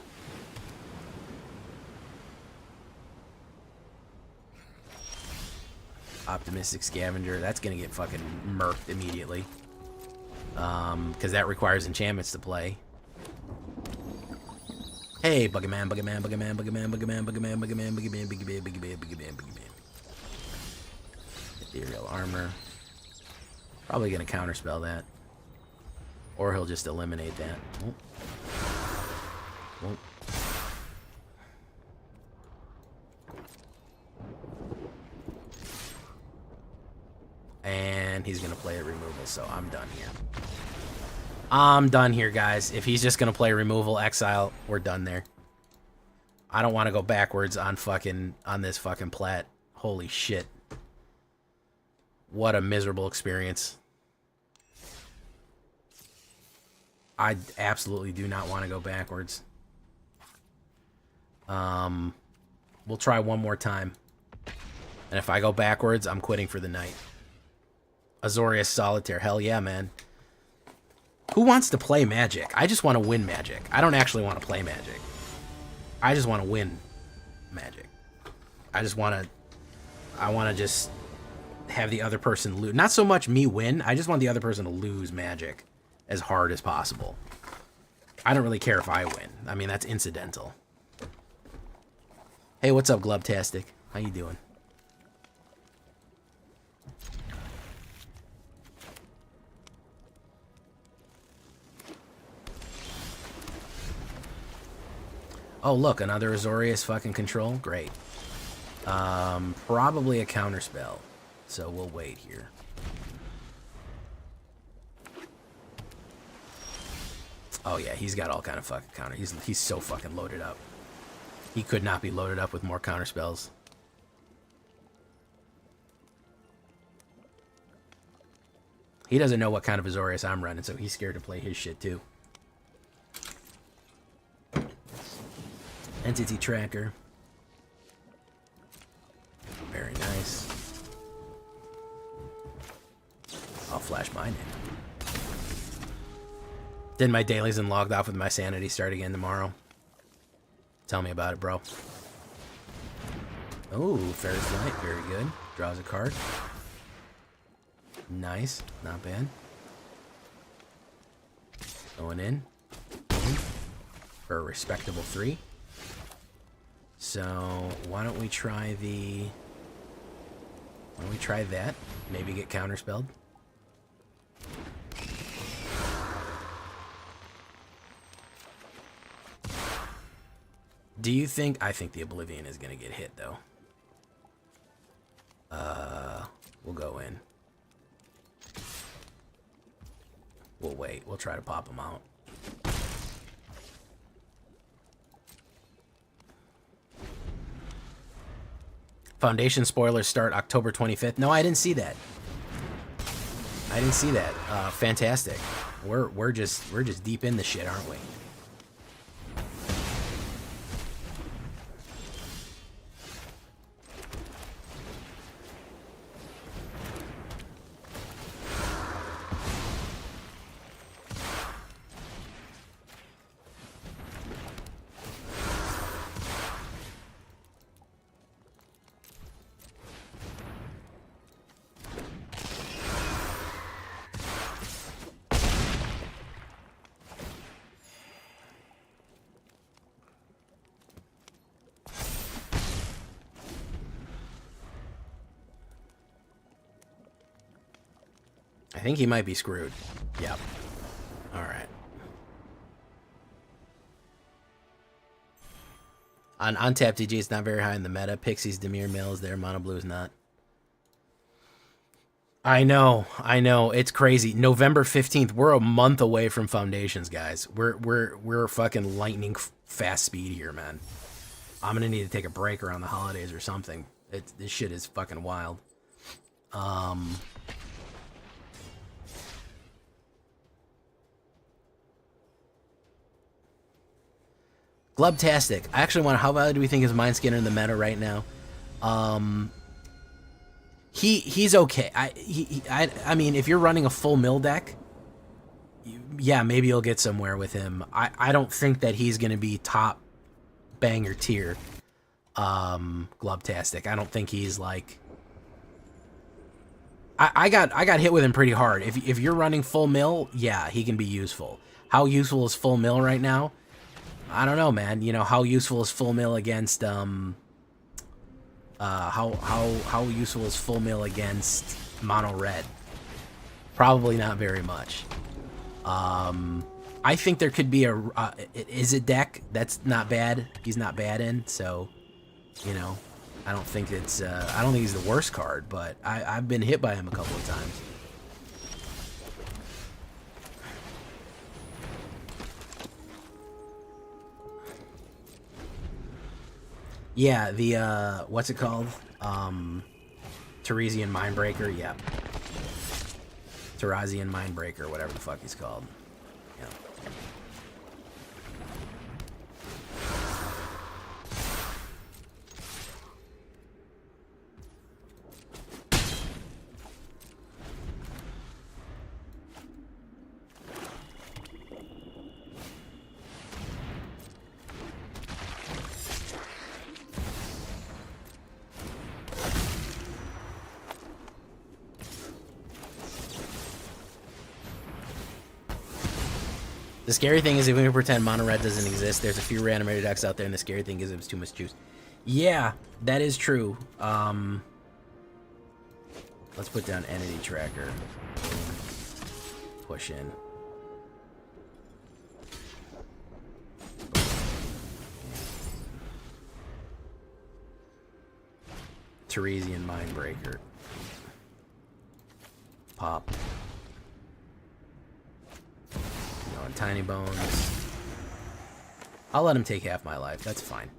Optimistic Scavenger. That's going to get fucking murked immediately. Because that requires enchantments to play. Hey, Buggerman, Buggerman, Buggerman, Buggerman, Buggerman, Buggerman, Buggerman, Buggerman, Buggerman, Buggerman, Buggerman, Buggerman. Ethereal Armor. Probably going to counterspell that. Or he'll just eliminate that. Oh. Oh. And he's going to play a removal, so I'm done here. I'm done here, guys. If he's just going to play removal, exile, we're done there. I don't want to go backwards on this fucking plat. Holy shit. What a miserable experience. I absolutely do not want to go backwards. We'll try one more time. And if I go backwards, I'm quitting for the night. Azorius Solitaire. Hell yeah, man. Who wants to play Magic? I just want to win Magic. I don't actually want to play Magic. I just want to win Magic. I want to just have the other person lose. Not so much me win. I just want the other person to lose Magic as hard as possible. I don't really care if I win. I mean, that's incidental. Hey, what's up, Glubtastic? How you doing? Oh, look, another Azorius fucking control. Great. Probably a counterspell. So we'll wait here. Oh yeah, he's got all kind of fucking counter. He's so fucking loaded up. He could not be loaded up with more counterspells. He doesn't know what kind of Azorius I'm running, so he's scared to play his shit too. Entity Tracker. Very nice. I'll flash mine in. Did my dailies and logged off with my sanity start again tomorrow. Tell me about it, bro. Oh, Fairy Flight. Very good. Draws a card. Nice. Not bad. Going in. For a respectable 3. So, why don't we try the... Why don't we try that? Maybe get counterspelled. Do you think... I think the Oblivion is going to get hit, though. We'll go in. We'll wait. We'll try to pop them out. Foundation spoilers start October 25th. No, I didn't see that. I didn't see that. Fantastic. We're just deep in the shit, aren't we? I think he might be screwed. Yep. Alright. On Untapped DG, it's not very high in the meta. Pixie's Demir Mill is there. Mono Blue is not. I know. It's crazy. November 15th. We're a month away from Foundations, guys. We're fucking lightning fast speed here, man. I'm gonna need to take a break around the holidays or something. This shit is fucking wild. Glubtastic. I actually want. How valid do we think is Mind Skinner in the meta right now? He's okay. I mean, if you're running a full mill deck, yeah, maybe you'll get somewhere with him. I don't think that he's gonna be top banger tier. Glubtastic. I don't think he's like. I got hit with him pretty hard. If you're running full mill, yeah, he can be useful. How useful is full mill right now? I don't know, man. You know, how useful is full mill against how useful is full mill against mono red? Probably not very much. I think there could be a is it deck that's not bad. He's not bad in, so you know, I don't think it's I don't think he's the worst card, but I've been hit by him a couple of times. Yeah, the what's it called? Teresian Mindbreaker, yeah. Teresian Mindbreaker, whatever the fuck he's called. Yeah. The scary thing is, if we pretend mono red doesn't exist, there's a few reanimator decks out there, and the scary thing is it was too much juice. Yeah, that is true. Let's put down Entity Tracker. Push in. Teresian Mindbreaker. Pop. Tiny Bones. I'll let him take half my life. That's fine.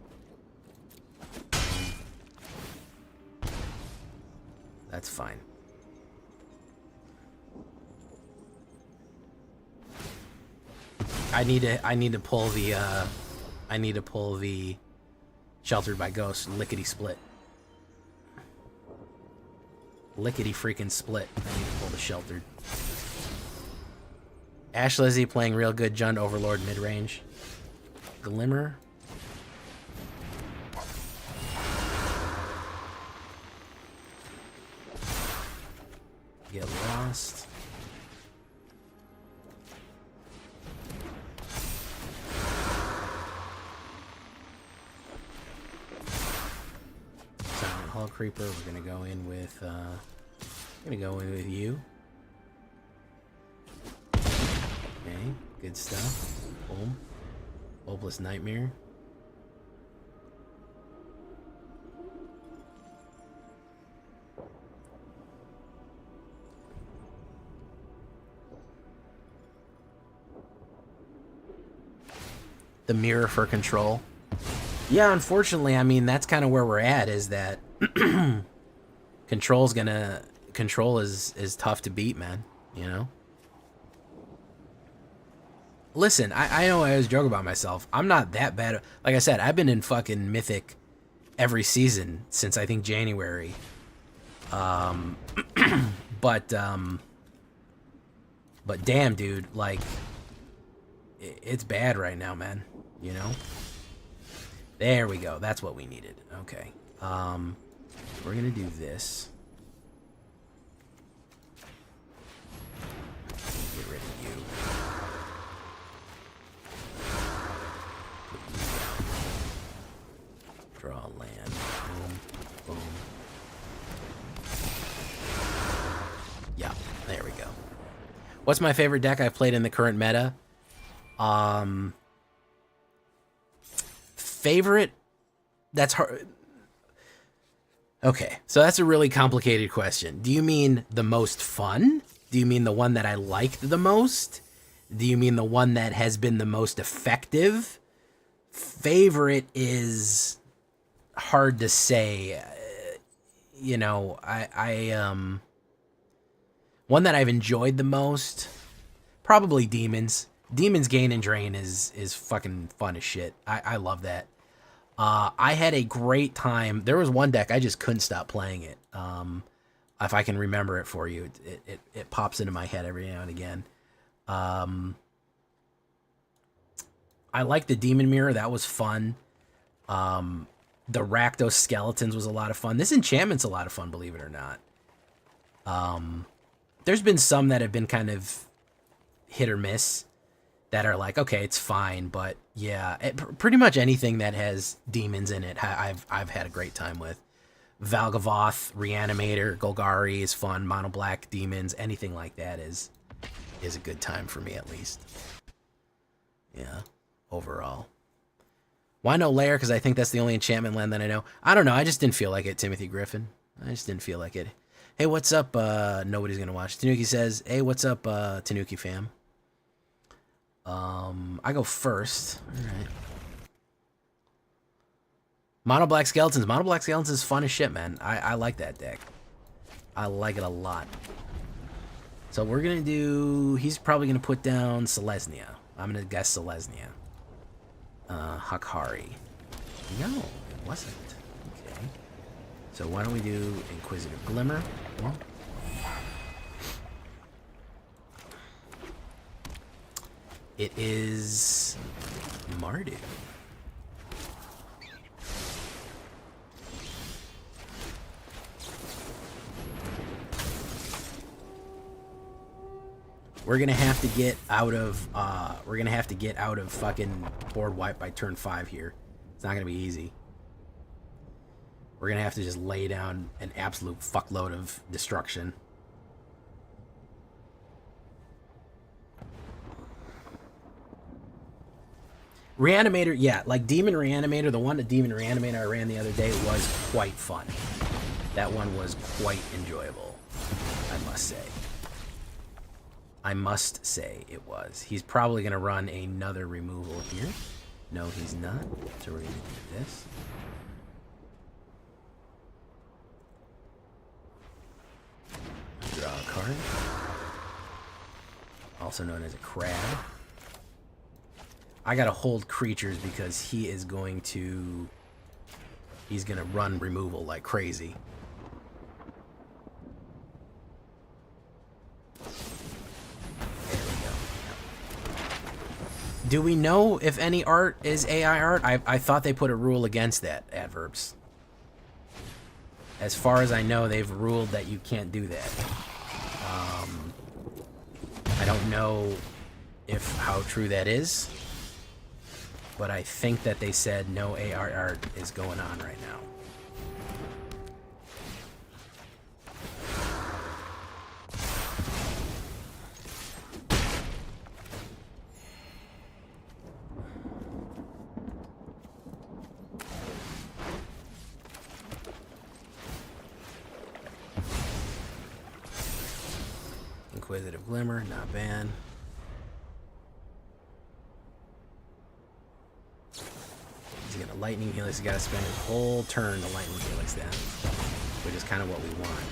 That's fine. I need to pull the Sheltered by Ghost lickety split. Lickety freaking split. I need to pull the Sheltered. Ash Lizzie playing real good Jund Overlord mid-range. Glimmer. Get lost. Silent Hall Creeper. We're gonna go in with you. Okay, good stuff. Boom. Hopeless Nightmare. The Mirror for Control. Yeah, unfortunately, I mean, that's kind of where we're at, is that Control is tough to beat, man, you know? Listen, I know I always joke about myself. I'm not that bad. Like I said, I've been in fucking Mythic every season since, I think, January. But damn, dude, like, it's bad right now, man, you know? There we go. That's what we needed. Okay. We're gonna do this. Get rid of you. Draw land. Boom. Boom. Yeah, there we go. What's my favorite deck I've played in the current meta? Favorite? That's hard. Okay, so that's a really complicated question. Do you mean the most fun? Do you mean the one that I liked the most? Do you mean the one that has been the most effective? Favorite is hard to say. You know, one that I've enjoyed the most, probably Demons. Demons Gain and Drain is fucking fun as shit. I love that. I had a great time. There was one deck I just couldn't stop playing it. If I can remember it for you, it pops into my head every now and again. I like the Demon Mirror. That was fun. The Rakdos Skeletons was a lot of fun. This enchantment's a lot of fun, believe it or not. There's been some that have been kind of hit or miss that are like, okay, it's fine, but yeah, pretty much anything that has demons in it, I've had a great time with. Valgavoth, Reanimator, Golgari is fun. Mono Black Demons, anything like that is a good time for me, at least. Yeah, overall. Why no Lair? Because I think that's the only enchantment land that I know. I don't know. I just didn't feel like it, Timothy Griffin. I just didn't feel like it. Hey, what's up? Nobody's gonna watch. Tanuki says, hey, what's up, Tanuki fam? I go first. All right. Mono Black Skeletons. Mono Black Skeletons is fun as shit, man. I like that deck. I like it a lot. So we're gonna do... He's probably gonna put down Selesnya. I'm gonna guess Selesnya. Hakari. No, it wasn't. Okay. So why don't we do Inquisitive Glimmer? Well, it is Mardu. We're gonna have to get out of fucking board wipe by turn 5 here. It's not gonna be easy. We're gonna have to just lay down an absolute fuckload of destruction. Reanimator, yeah, like Demon Reanimator, the one that Demon Reanimator I ran the other day was quite fun. That one was quite enjoyable, I must say. I must say it was. He's probably going to run another removal here. No, he's not. So we're going to do this. Draw a card. Also known as a crab. I gotta hold creatures because he is going to... He's gonna run removal like crazy. There we go. Do we know if any art is AI art? I thought they put a rule against that, Adverbs. As far as I know, they've ruled that you can't do that. I don't know how true that is. But I think that they said no AR art is going on right now. Inquisitive Glimmer, not banned. He's gonna Lightning Helix. He's gotta spend his whole turn to Lightning Helix then, which is kind of what we want.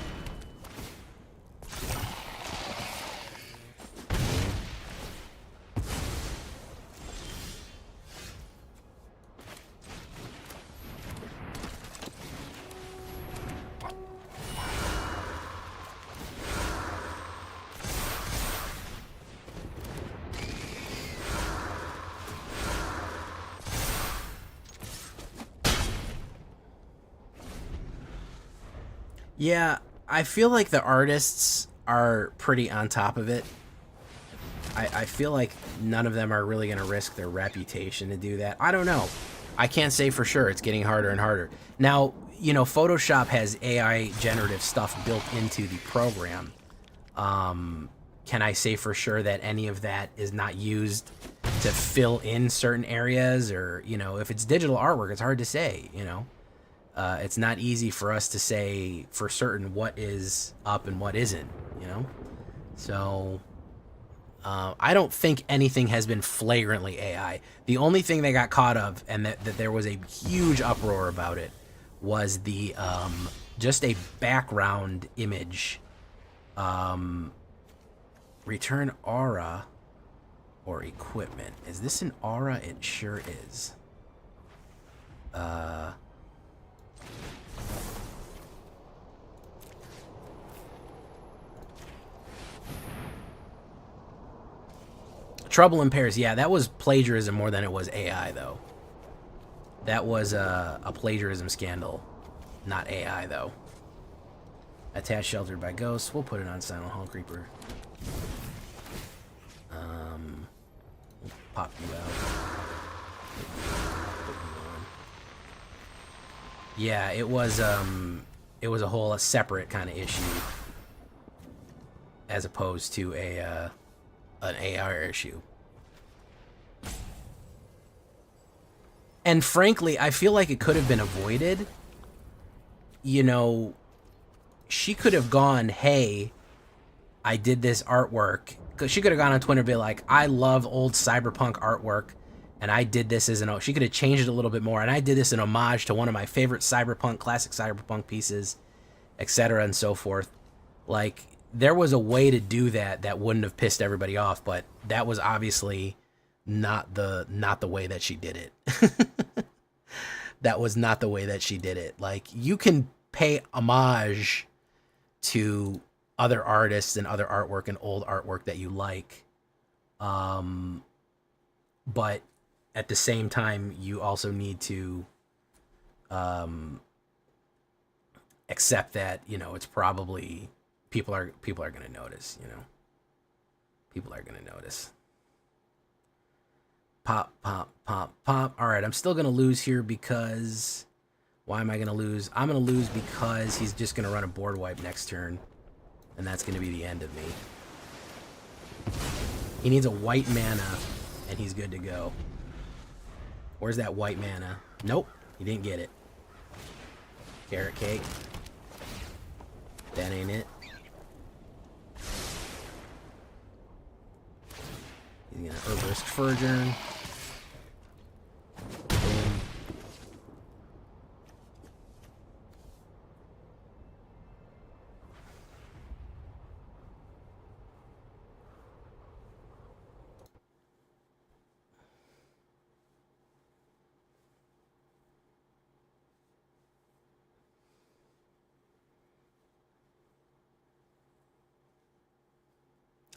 Yeah, I feel like the artists are pretty on top of it. I feel like none of them are really going to risk their reputation to do that. I don't know. I can't say for sure. It's getting harder and harder. Now, you know, Photoshop has AI generative stuff built into the program. Can I say for sure that any of that is not used to fill in certain areas, or, you know, if it's digital artwork, it's hard to say, you know. It's not easy for us to say for certain what is up and what isn't, you know. So I don't think anything has been flagrantly AI. The only thing they got caught of, and that there was a huge uproar about it, was the just a background image. Return aura or equipment. Is this an aura? It sure is. Trouble in Paris. Yeah, that was plagiarism more than it was AI, though. That was a plagiarism scandal, not AI, though. Attached, sheltered by ghosts. We'll put it on Silent Hall Creeper. We'll pop you out. Put you on. Yeah, it was a whole separate kind of issue, as opposed to an AR issue. And frankly, I feel like it could have been avoided. You know, she could have gone, hey, I did this artwork. Because she could have gone on Twitter and be like, I love old cyberpunk artwork, and I did this as an... She could have changed it a little bit more, and I did this in homage to one of my favorite classic cyberpunk pieces, etc. and so forth. Like, there was a way to do that that wouldn't have pissed everybody off, but that was obviously not the way that she did it. That was not the way that she did it. Like, you can pay homage to other artists and other artwork and old artwork that you like, but at the same time, you also need to accept that, you know, it's probably people are going to notice, you know. People are going to notice. Pop, pop, pop, pop. All right, I'm still going to lose here because... Why am I going to lose? I'm going to lose because he's just going to run a board wipe next turn. And that's going to be the end of me. He needs a white mana, and he's good to go. Where's that white mana? Nope, he didn't get it. Carrot cake. That ain't it. He's going to Herbalisk Furgern. Boom.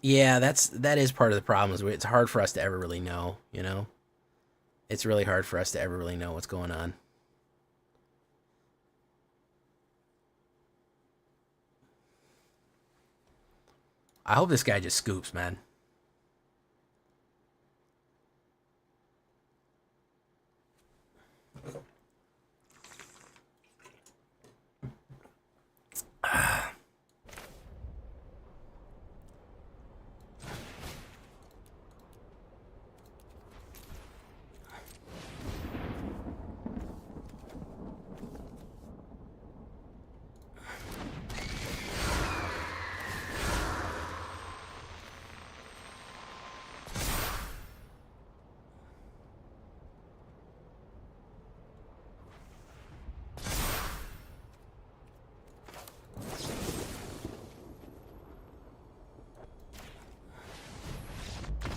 Yeah, that is part of the problem. Is it's hard for us to ever really know, you know? It's really hard for us to ever really know what's going on. I hope this guy just scoops, man.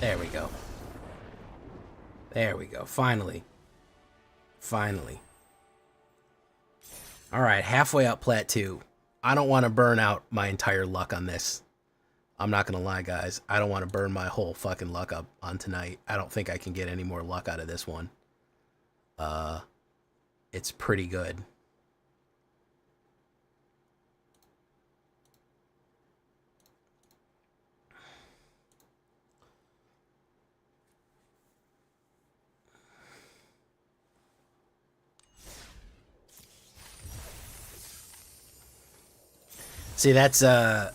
There we go. There we go. Finally. Finally. Alright, halfway up Plat 2. I don't want to burn out my entire luck on this. I'm not going to lie, guys. I don't want to burn my whole fucking luck up on tonight. I don't think I can get any more luck out of this one. It's pretty good. See, that's the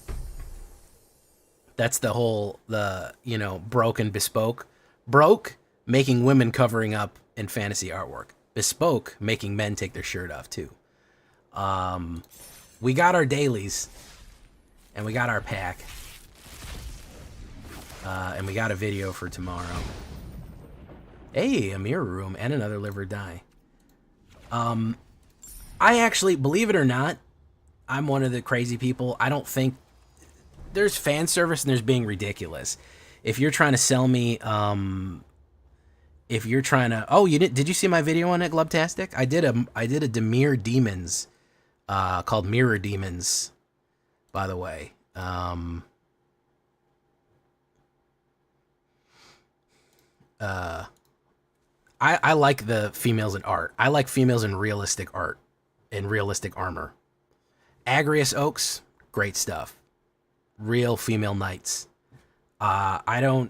whole, you know, broke and bespoke. Broke, making women covering up in fantasy artwork. Bespoke, making men take their shirt off too. We got our dailies, and we got our pack, and we got a video for tomorrow. Hey, a mirror room and another live or die. I actually, believe it or not, I'm one of the crazy people. I don't think there's fan service and there's being ridiculous. If you're trying to sell me, if you're trying to, oh, did you see my video on it, Glubtastic? I did a Demir Demons, called Mirror Demons, by the way. I like the females in art. I like females in realistic art, in realistic armor. Agrius Oaks, great stuff. Real female knights. I'm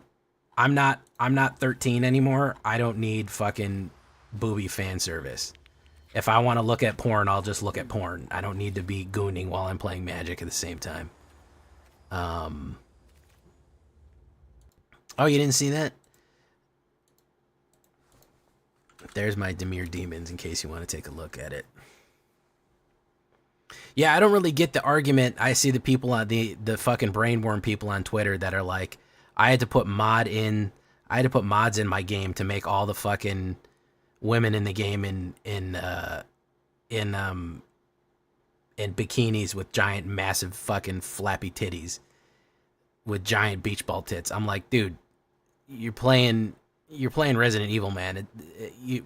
not 13 anymore. I don't need fucking booby fan service. If I want to look at porn, I'll just look at porn. I don't need to be gooning while I'm playing Magic at the same time. Oh, you didn't see that? There's my Demir Demons in case you want to take a look at it. Yeah, I don't really get the argument. I see the people on the fucking brainworm people on Twitter that are like, I had to put mods in my game to make all the fucking women in the game in bikinis with giant massive fucking flappy titties with giant beach ball tits. I'm like, dude, you're playing Resident Evil, man.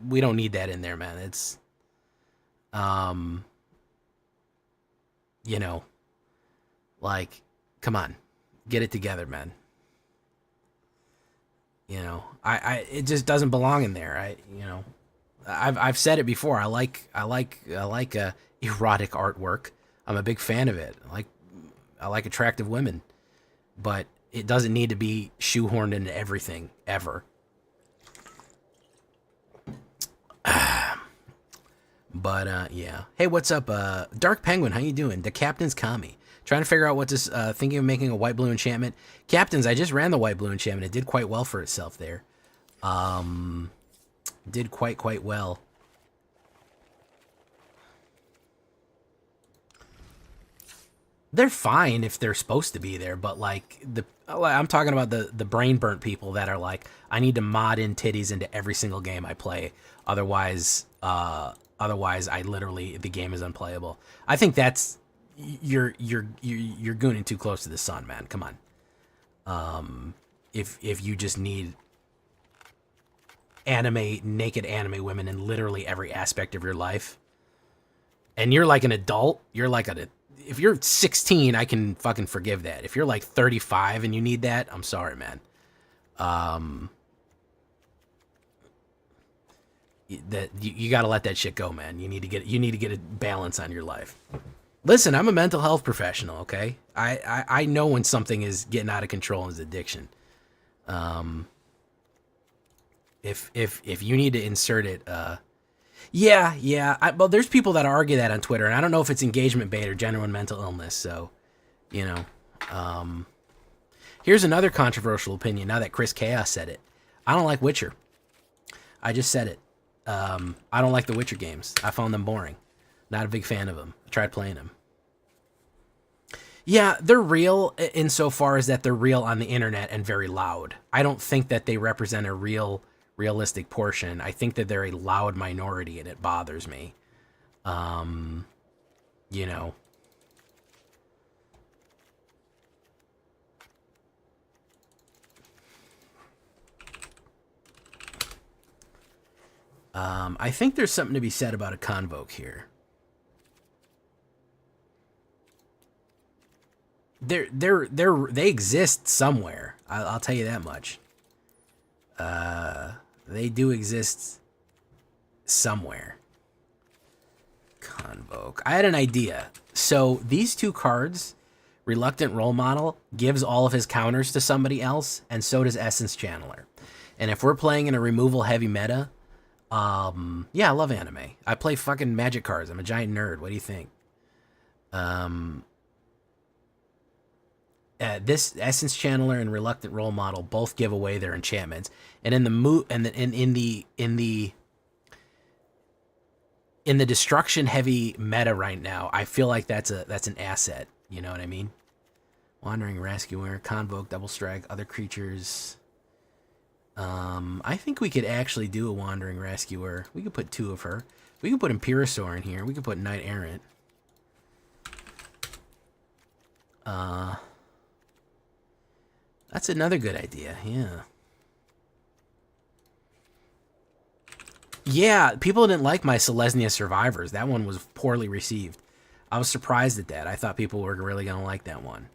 We don't need that in there, man. It's you know, like, come on, get it together, man. You know, it just doesn't belong in there. I've said it before. I like erotic artwork. I'm a big fan of it. I like attractive women, but it doesn't need to be shoehorned into everything ever. But yeah. Hey, what's up, Dark Penguin? How you doing? The Captain's Kami. Trying to figure out what this. Thinking of making a white blue enchantment. Captains, I just ran the white blue enchantment. It did quite well for itself there. Did quite well. They're fine if they're supposed to be there, but like I'm talking about the brain burnt people that are like, I need to mod in titties into every single game I play, otherwise I literally, the game is unplayable. I think that's you're gooning too close to the sun, man. Come on. If you just need naked anime women in literally every aspect of your life, and you're like an adult, if you're 16, I can fucking forgive that. If you're like 35 and you need that, I'm sorry, man. That you got to let that shit go, man. You need to get a balance on your life. Listen, I'm a mental health professional, okay? I know when something is getting out of control and is addiction. If you need to insert it, yeah. Well, there's people that argue that on Twitter, and I don't know if it's engagement bait or genuine mental illness. So, you know, here's another controversial opinion. Now that Chris Chaos said it, I don't like Witcher. I just said it. I don't like the Witcher games. I found them boring. Not a big fan of them. I tried playing them. Yeah, they're real insofar as that they're real on the internet and very loud. I don't think that they represent a realistic portion. I think that they're a loud minority, and it bothers me. You know. I think there's something to be said about a convoke here. They exist somewhere. I'll tell you that much. They do exist somewhere. Convoke. I had an idea. So these two cards, Reluctant Role Model gives all of his counters to somebody else, and so does Essence Channeler. And if we're playing in a removal heavy meta, yeah, I love anime. I play fucking Magic cards. I'm a giant nerd. What do you think? this Essence Channeler and Reluctant Role Model both give away their enchantments, and in the destruction heavy meta right now, I feel like that's an asset. You know what I mean? Wandering Rescuer, Convoke, Double Strike, other creatures. I think we could actually do a Wandering Rescuer. We could put 2 of her. We could put Imperosaur in here. We could put Knight Errant. That's another good idea, yeah. Yeah, people didn't like my Selesnya Survivors. That one was poorly received. I was surprised at that. I thought people were really gonna like that one.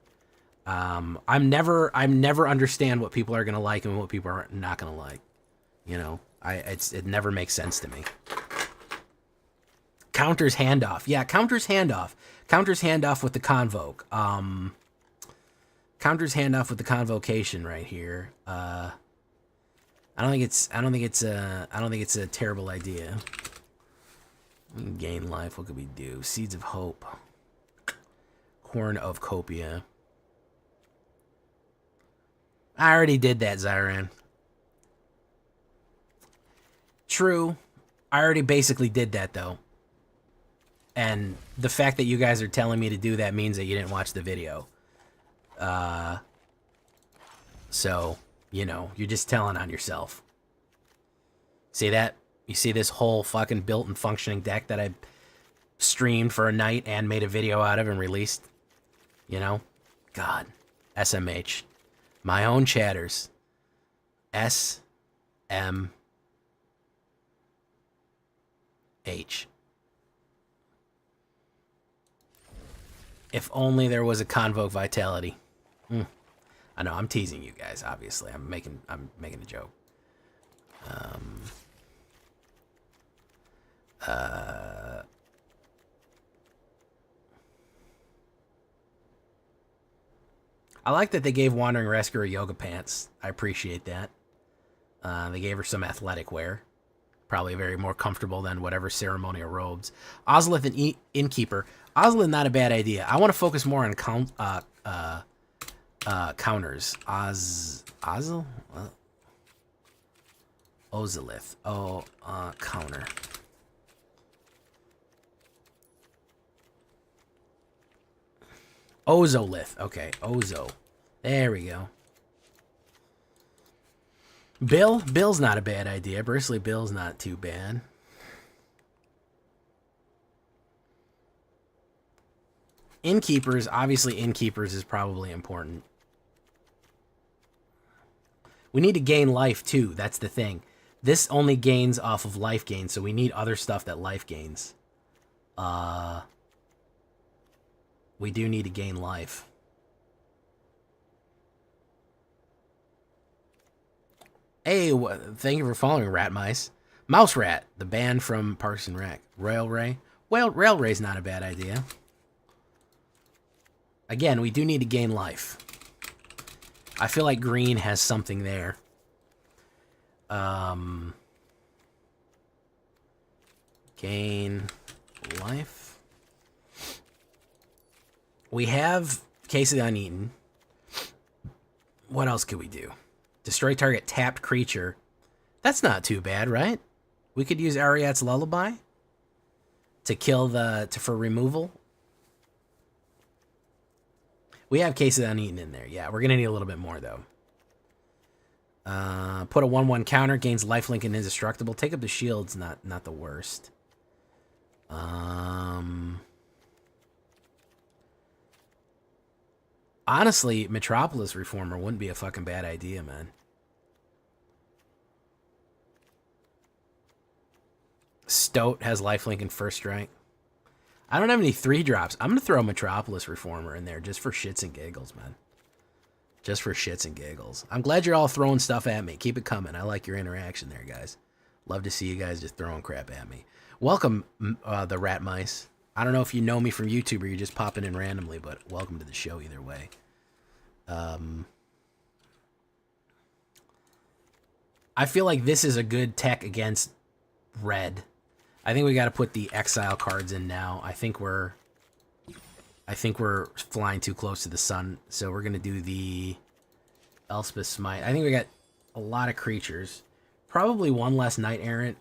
I'm never understand what people are gonna like and what people are not gonna like. You know, it never makes sense to me. Counters handoff. Yeah, counters handoff. Counters handoff with the Convoke. Counters handoff with the Convocation right here. I don't think it's a terrible idea. We can gain life. What could we do? Seeds of Hope. Horn of Copia. I already did that, Zyran. True. I already basically did that, though. And the fact that you guys are telling me to do that means that you didn't watch the video. So, you know, you're just telling on yourself. See that? You see this whole fucking built and functioning deck that I streamed for a night and made a video out of and released? You know? God. SMH. My own chatters. SMH. If only there was a Convoke Vitality. I know, I'm teasing you guys, obviously. I'm making a joke. I like that they gave Wandering Rescuer yoga pants. I appreciate that. They gave her some athletic wear. Probably very more comfortable than whatever ceremonial robes. Ozolith and Innkeeper. Ozolith, not a bad idea. I want to focus more on counters. Ozolith. Oh, counter. Ozolith. Okay, Ozo. There we go. Bill's not a bad idea. Bristly Bill's not too bad. Innkeepers, obviously Innkeepers is probably important. We need to gain life too, that's the thing. This only gains off of life gain, so we need other stuff that life gains. We do need to gain life. Hey, thank you for following, Rat Mice. Mouse Rat, the band from Parks and Rec. Railray. Well, Railray's not a bad idea. Again, we do need to gain life. I feel like green has something there. Gain life. We have Case of the Uneaten. What else could we do? Destroy target tapped creature. That's not too bad, right? We could use Ariat's Lullaby to kill for removal. We have Case of the Uneaten in there. Yeah, we're going to need a little bit more, though. Put a 1/1 counter, gains lifelink and indestructible. Take up the shield's not the worst. Honestly, Metropolis Reformer wouldn't be a fucking bad idea, man. Stoat has lifelink and first strike. I don't have any 3-drops. I'm going to throw Metropolis Reformer in there just for shits and giggles, man. Just for shits and giggles. I'm glad you're all throwing stuff at me. Keep it coming. I like your interaction there, guys. Love to see you guys just throwing crap at me. Welcome, the Rat Mice. I don't know if you know me from YouTube or you're just popping in randomly, but welcome to the show either way. I feel like this is a good tech against red. I think we got to put the exile cards in now. I think we're I think we're flying too close to the sun, so we're going to do the Elspeth Smite. I think we got a lot of creatures. Probably one less Knight Errant,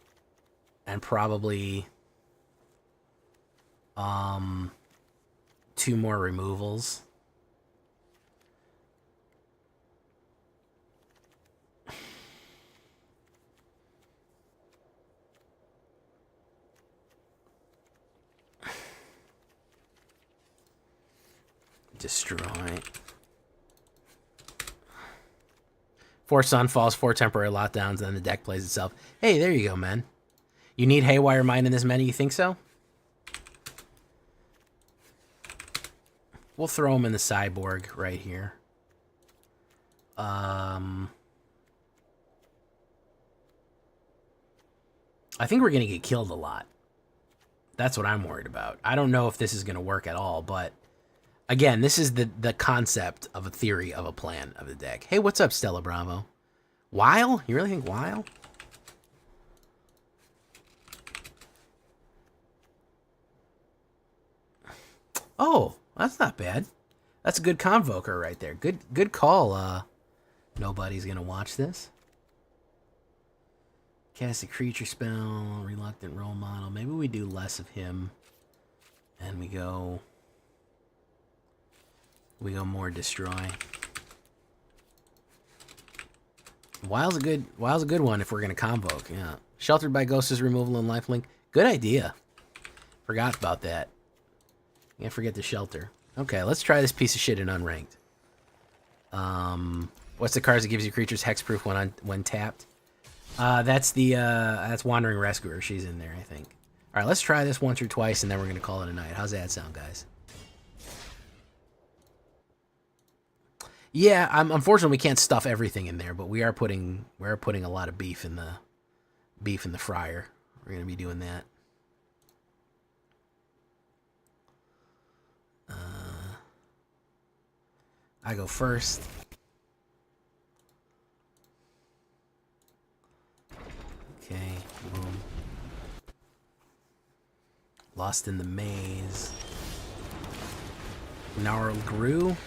and probably 2 more removals. Destroy. 4 Sunfalls, 4 temporary lockdowns, then the deck plays itself. Hey, there you go, man. You need Haywire Mine in this menu, you think so? We'll throw him in the Cyborg right here. I think we're going to get killed a lot. That's what I'm worried about. I don't know if this is going to work at all, but again, this is the concept of a theory of a plan of the deck. Hey, what's up, Stella Bravo? Weil? You really think Weil? Oh, that's not bad. That's a good Convoker right there. Good call. Nobody's gonna watch this. Cast a creature spell, reluctant role model. Maybe we do less of him, and we go more destroy. Weil's a good one if we're gonna convoke. Yeah, Sheltered by Ghosts is removal and lifelink. Good idea. Forgot about that. Can't forget the shelter. Okay, let's try this piece of shit in unranked. What's the cards that gives you creatures hexproof when tapped? That's Wandering Rescuer. She's in there, I think. All right, let's try this once or twice, and then we're gonna call it a night. How's that sound, guys? Yeah, unfortunately we can't stuff everything in there, but we're putting a lot of beef in the fryer. We're gonna be doing that. I go first. Okay, boom. Lost in the Maze. Gnarled Grew.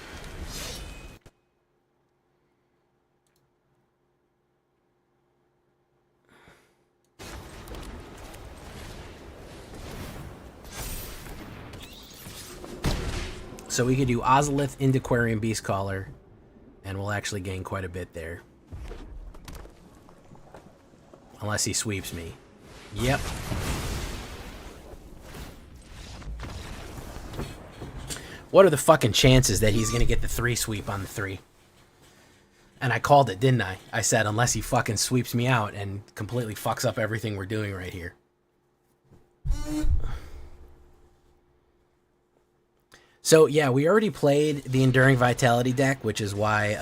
So we could do Ozolith into Aquarium Beastcaller, and we'll actually gain quite a bit there. Unless he sweeps me. Yep. What are the fucking chances that he's gonna get the 3 sweep on the 3? And I called it, didn't I? I said, unless he fucking sweeps me out and completely fucks up everything we're doing right here. So yeah, we already played the Enduring Vitality deck, which is why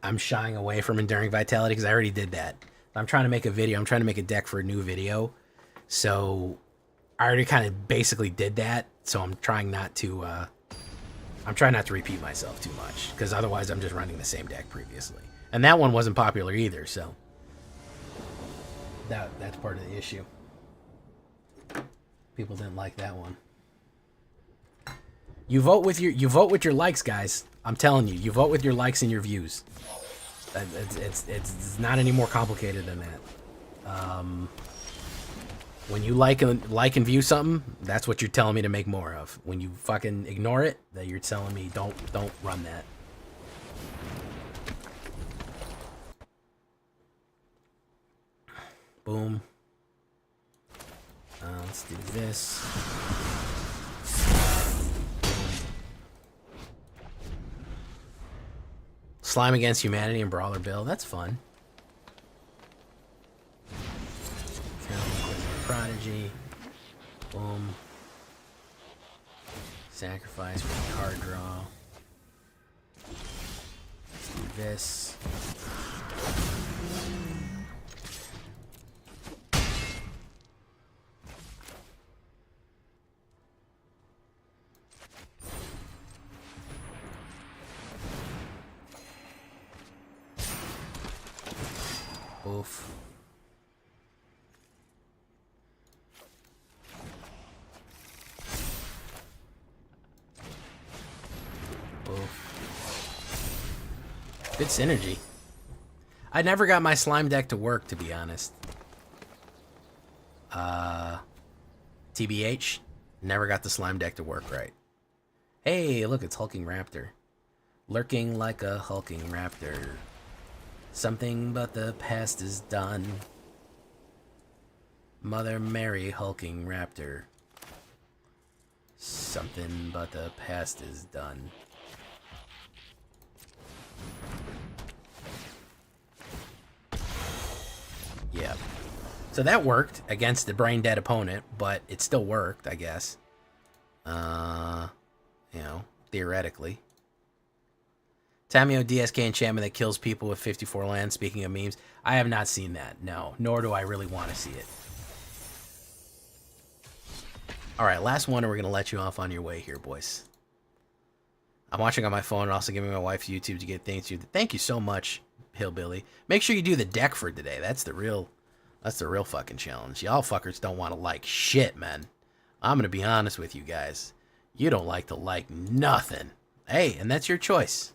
I'm shying away from Enduring Vitality, because I already did that. I'm trying to make a video. I'm trying to make a deck for a new video, so I already kind of basically did that. So I'm trying not to repeat myself too much, because otherwise I'm just running the same deck previously, and that one wasn't popular either. So that's part of the issue. People didn't like that one. You vote with your likes, guys. I'm telling you, you vote with your likes and your views. It's not any more complicated than that. When you like and view something, that's what you're telling me to make more of. When you fucking ignore it, then you're telling me don't run that. Boom. Let's do this. Slime Against Humanity and Brawler Bill. That's fun. Prodigy. Boom. Sacrifice for the card draw. Let's do this. Oof. Good synergy. I never got my slime deck to work, to be honest. TBH, never got the slime deck to work right. Hey, look, it's Hulking Raptor. Lurking like a hulking raptor. Something but the past is done. Mother Mary hulking raptor. Something but the past is done. Yeah. So that worked against the brain dead opponent, but it still worked, I guess. You know, theoretically. Tamio DSK enchantment that kills people with 54 lands, speaking of memes. I have not seen that, no. Nor do I really want to see it. Alright, last one and we're going to let you off on your way here, boys. I'm watching on my phone and also giving my wife YouTube to get things to. Thank you so much, Hillbilly. Make sure you do the deck for today. That's the real fucking challenge. Y'all fuckers don't want to like shit, man. I'm going to be honest with you guys. You don't like to like nothing. Hey, and that's your choice.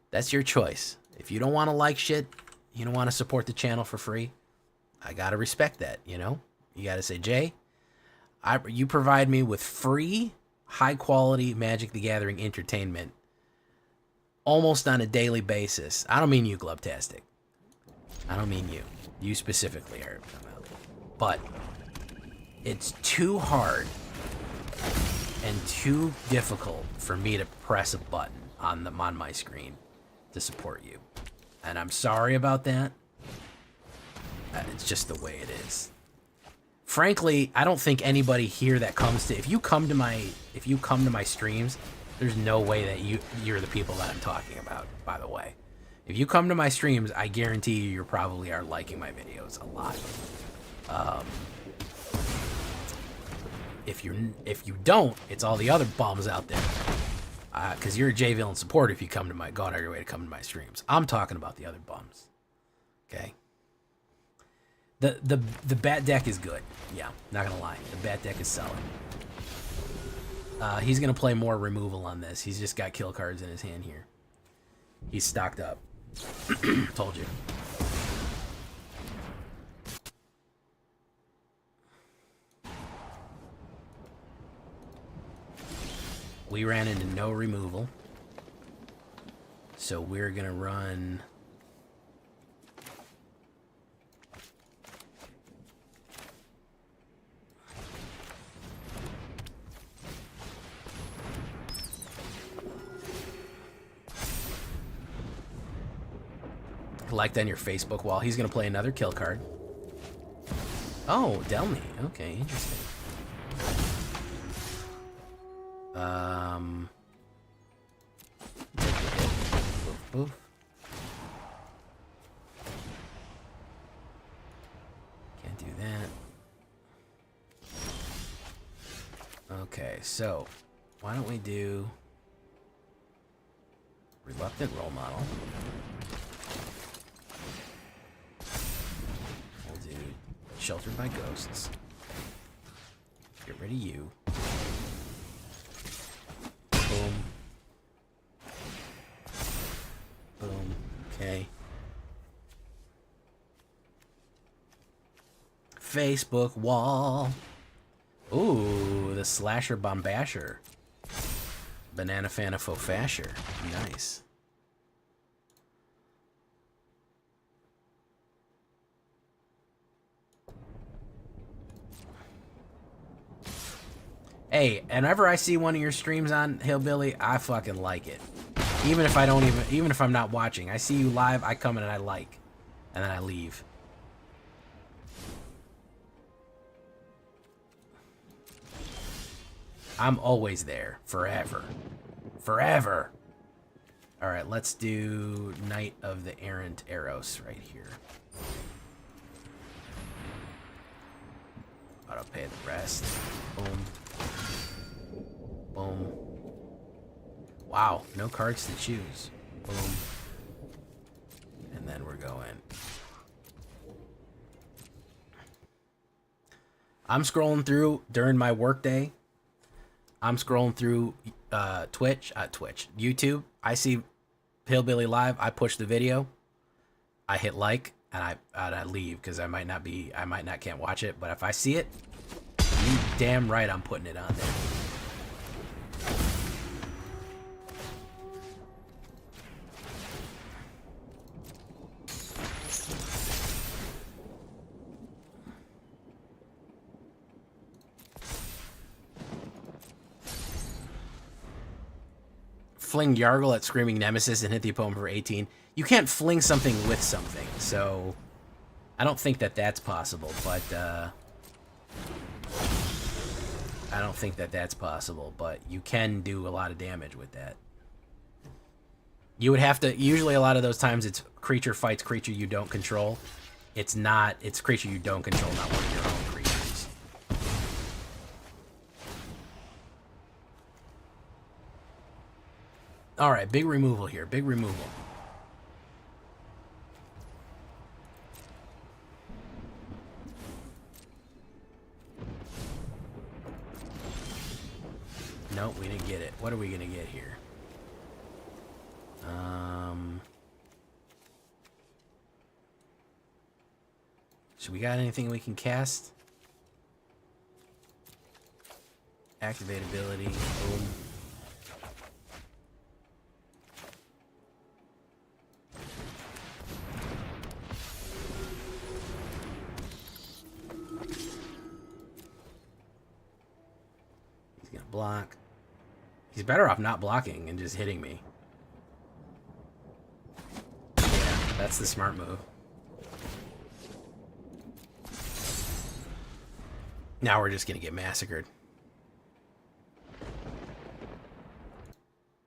That's your choice. If you don't want to like shit, you don't want to support the channel for free, I gotta respect that, you know? You gotta say, Jay, you provide me with free, high-quality Magic the Gathering entertainment almost on a daily basis. I don't mean you, Glubtastic. I don't mean you. You specifically, Eric. But it's too hard and too difficult for me to press a button on my screen to support you. And I'm sorry about that. It's just the way it is. Frankly, I don't think anybody here that comes to if you come to my streams, there's no way that you're the people that I'm talking about, by the way. If you come to my streams, I guarantee you probably are liking my videos a lot. If you don't, it's all the other bums out there. Because you're a J-Villain supporter if you go out of your way to come to my streams. I'm talking about the other bums. Okay? The bat deck is good. Yeah, not gonna lie. The bat deck is solid. He's gonna play more removal on this. He's just got kill cards in his hand here. He's stocked up. Told you. We ran into no removal. So we're gonna run... Liked on your Facebook wall. He's gonna play another kill card. Oh, Delmy. Okay, interesting. Oof. Can't do that. Okay, so why don't we do Reluctant Role Model? We'll do Sheltered by Ghosts. Get rid of you. Boom. Boom. Okay. Facebook wall. Ooh, the Slasher Bombasher. Banana Fana Fofasher. Nice. Hey, whenever I see one of your streams on Hillbilly, I fucking like it. Even if I'm not watching. I see you live, I come in and I like. And then I leave. I'm always there. Forever. Forever. Alright, let's do Knight of the Errant Eros right here. Auto pay the rest. Boom. Boom. Wow, no cards to choose. Boom. And then we're going. I'm scrolling through during my workday. I'm scrolling through YouTube. I see Hillbilly Live, I push the video, I hit like, and I leave because I might not can't watch it. But if I see it, you damn right I'm putting it on there. Fling Yargle at Screaming Nemesis and hit the opponent for 18. You can't fling something with something, so I don't think that that's possible, but I don't think that that's possible, but you can do a lot of damage with that. You would have to, usually a lot of those times it's creature fights creature you don't control. It's not, it's creature you don't control, not one of your own creatures. Alright, big removal here, big removal. Nope, we didn't get it. What are we gonna get here? So we got anything we can cast? Activate ability, boom. He's gonna block. He's better off not blocking and just hitting me. Yeah, that's the smart move. Now we're just gonna get massacred.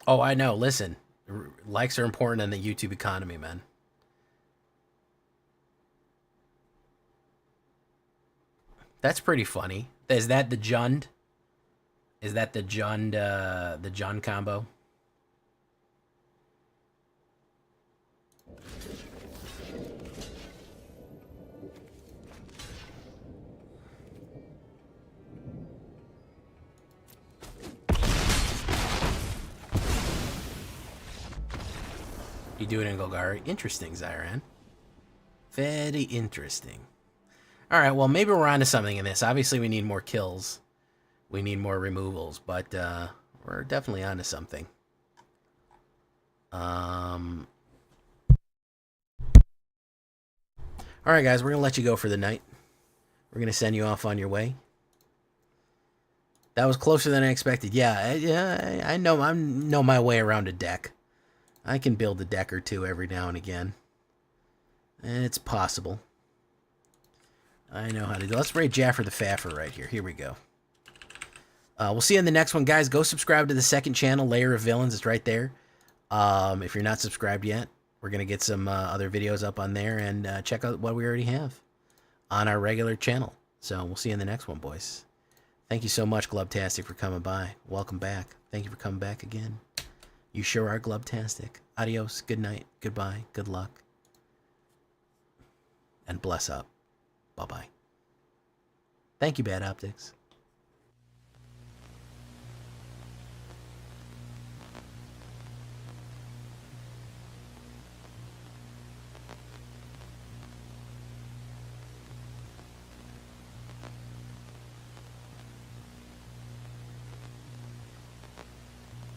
Oh, I know. Listen, likes are important in the YouTube economy, man. That's pretty funny. Is that the Jund? Is that the Jund combo? You do it in Golgari. Interesting, Zyran. Very interesting. Alright, well, maybe we're onto something in this. Obviously, we need more kills. We need more removals, but we're definitely onto something. Alright, guys, we're going to let you go for the night. We're going to send you off on your way. That was closer than I expected. Yeah, I know my way around a deck. I can build a deck or two every now and again. It's possible. I know how to do it. Let's raid Jaffer the Faffer right here. Here we go. We'll see you in the next one, guys. Go subscribe to the second channel, Layer of Villains. It's right there. If you're not subscribed yet, we're going to get some other videos up on there, and check out what we already have on our regular channel. So we'll see you in the next one, boys. Thank you so much, Glubtastic, for coming by. Welcome back. Thank you for coming back again. You sure are Glubtastic. Adios, good night, goodbye, good luck, and bless up. Bye-bye. Thank you, Bad Optics.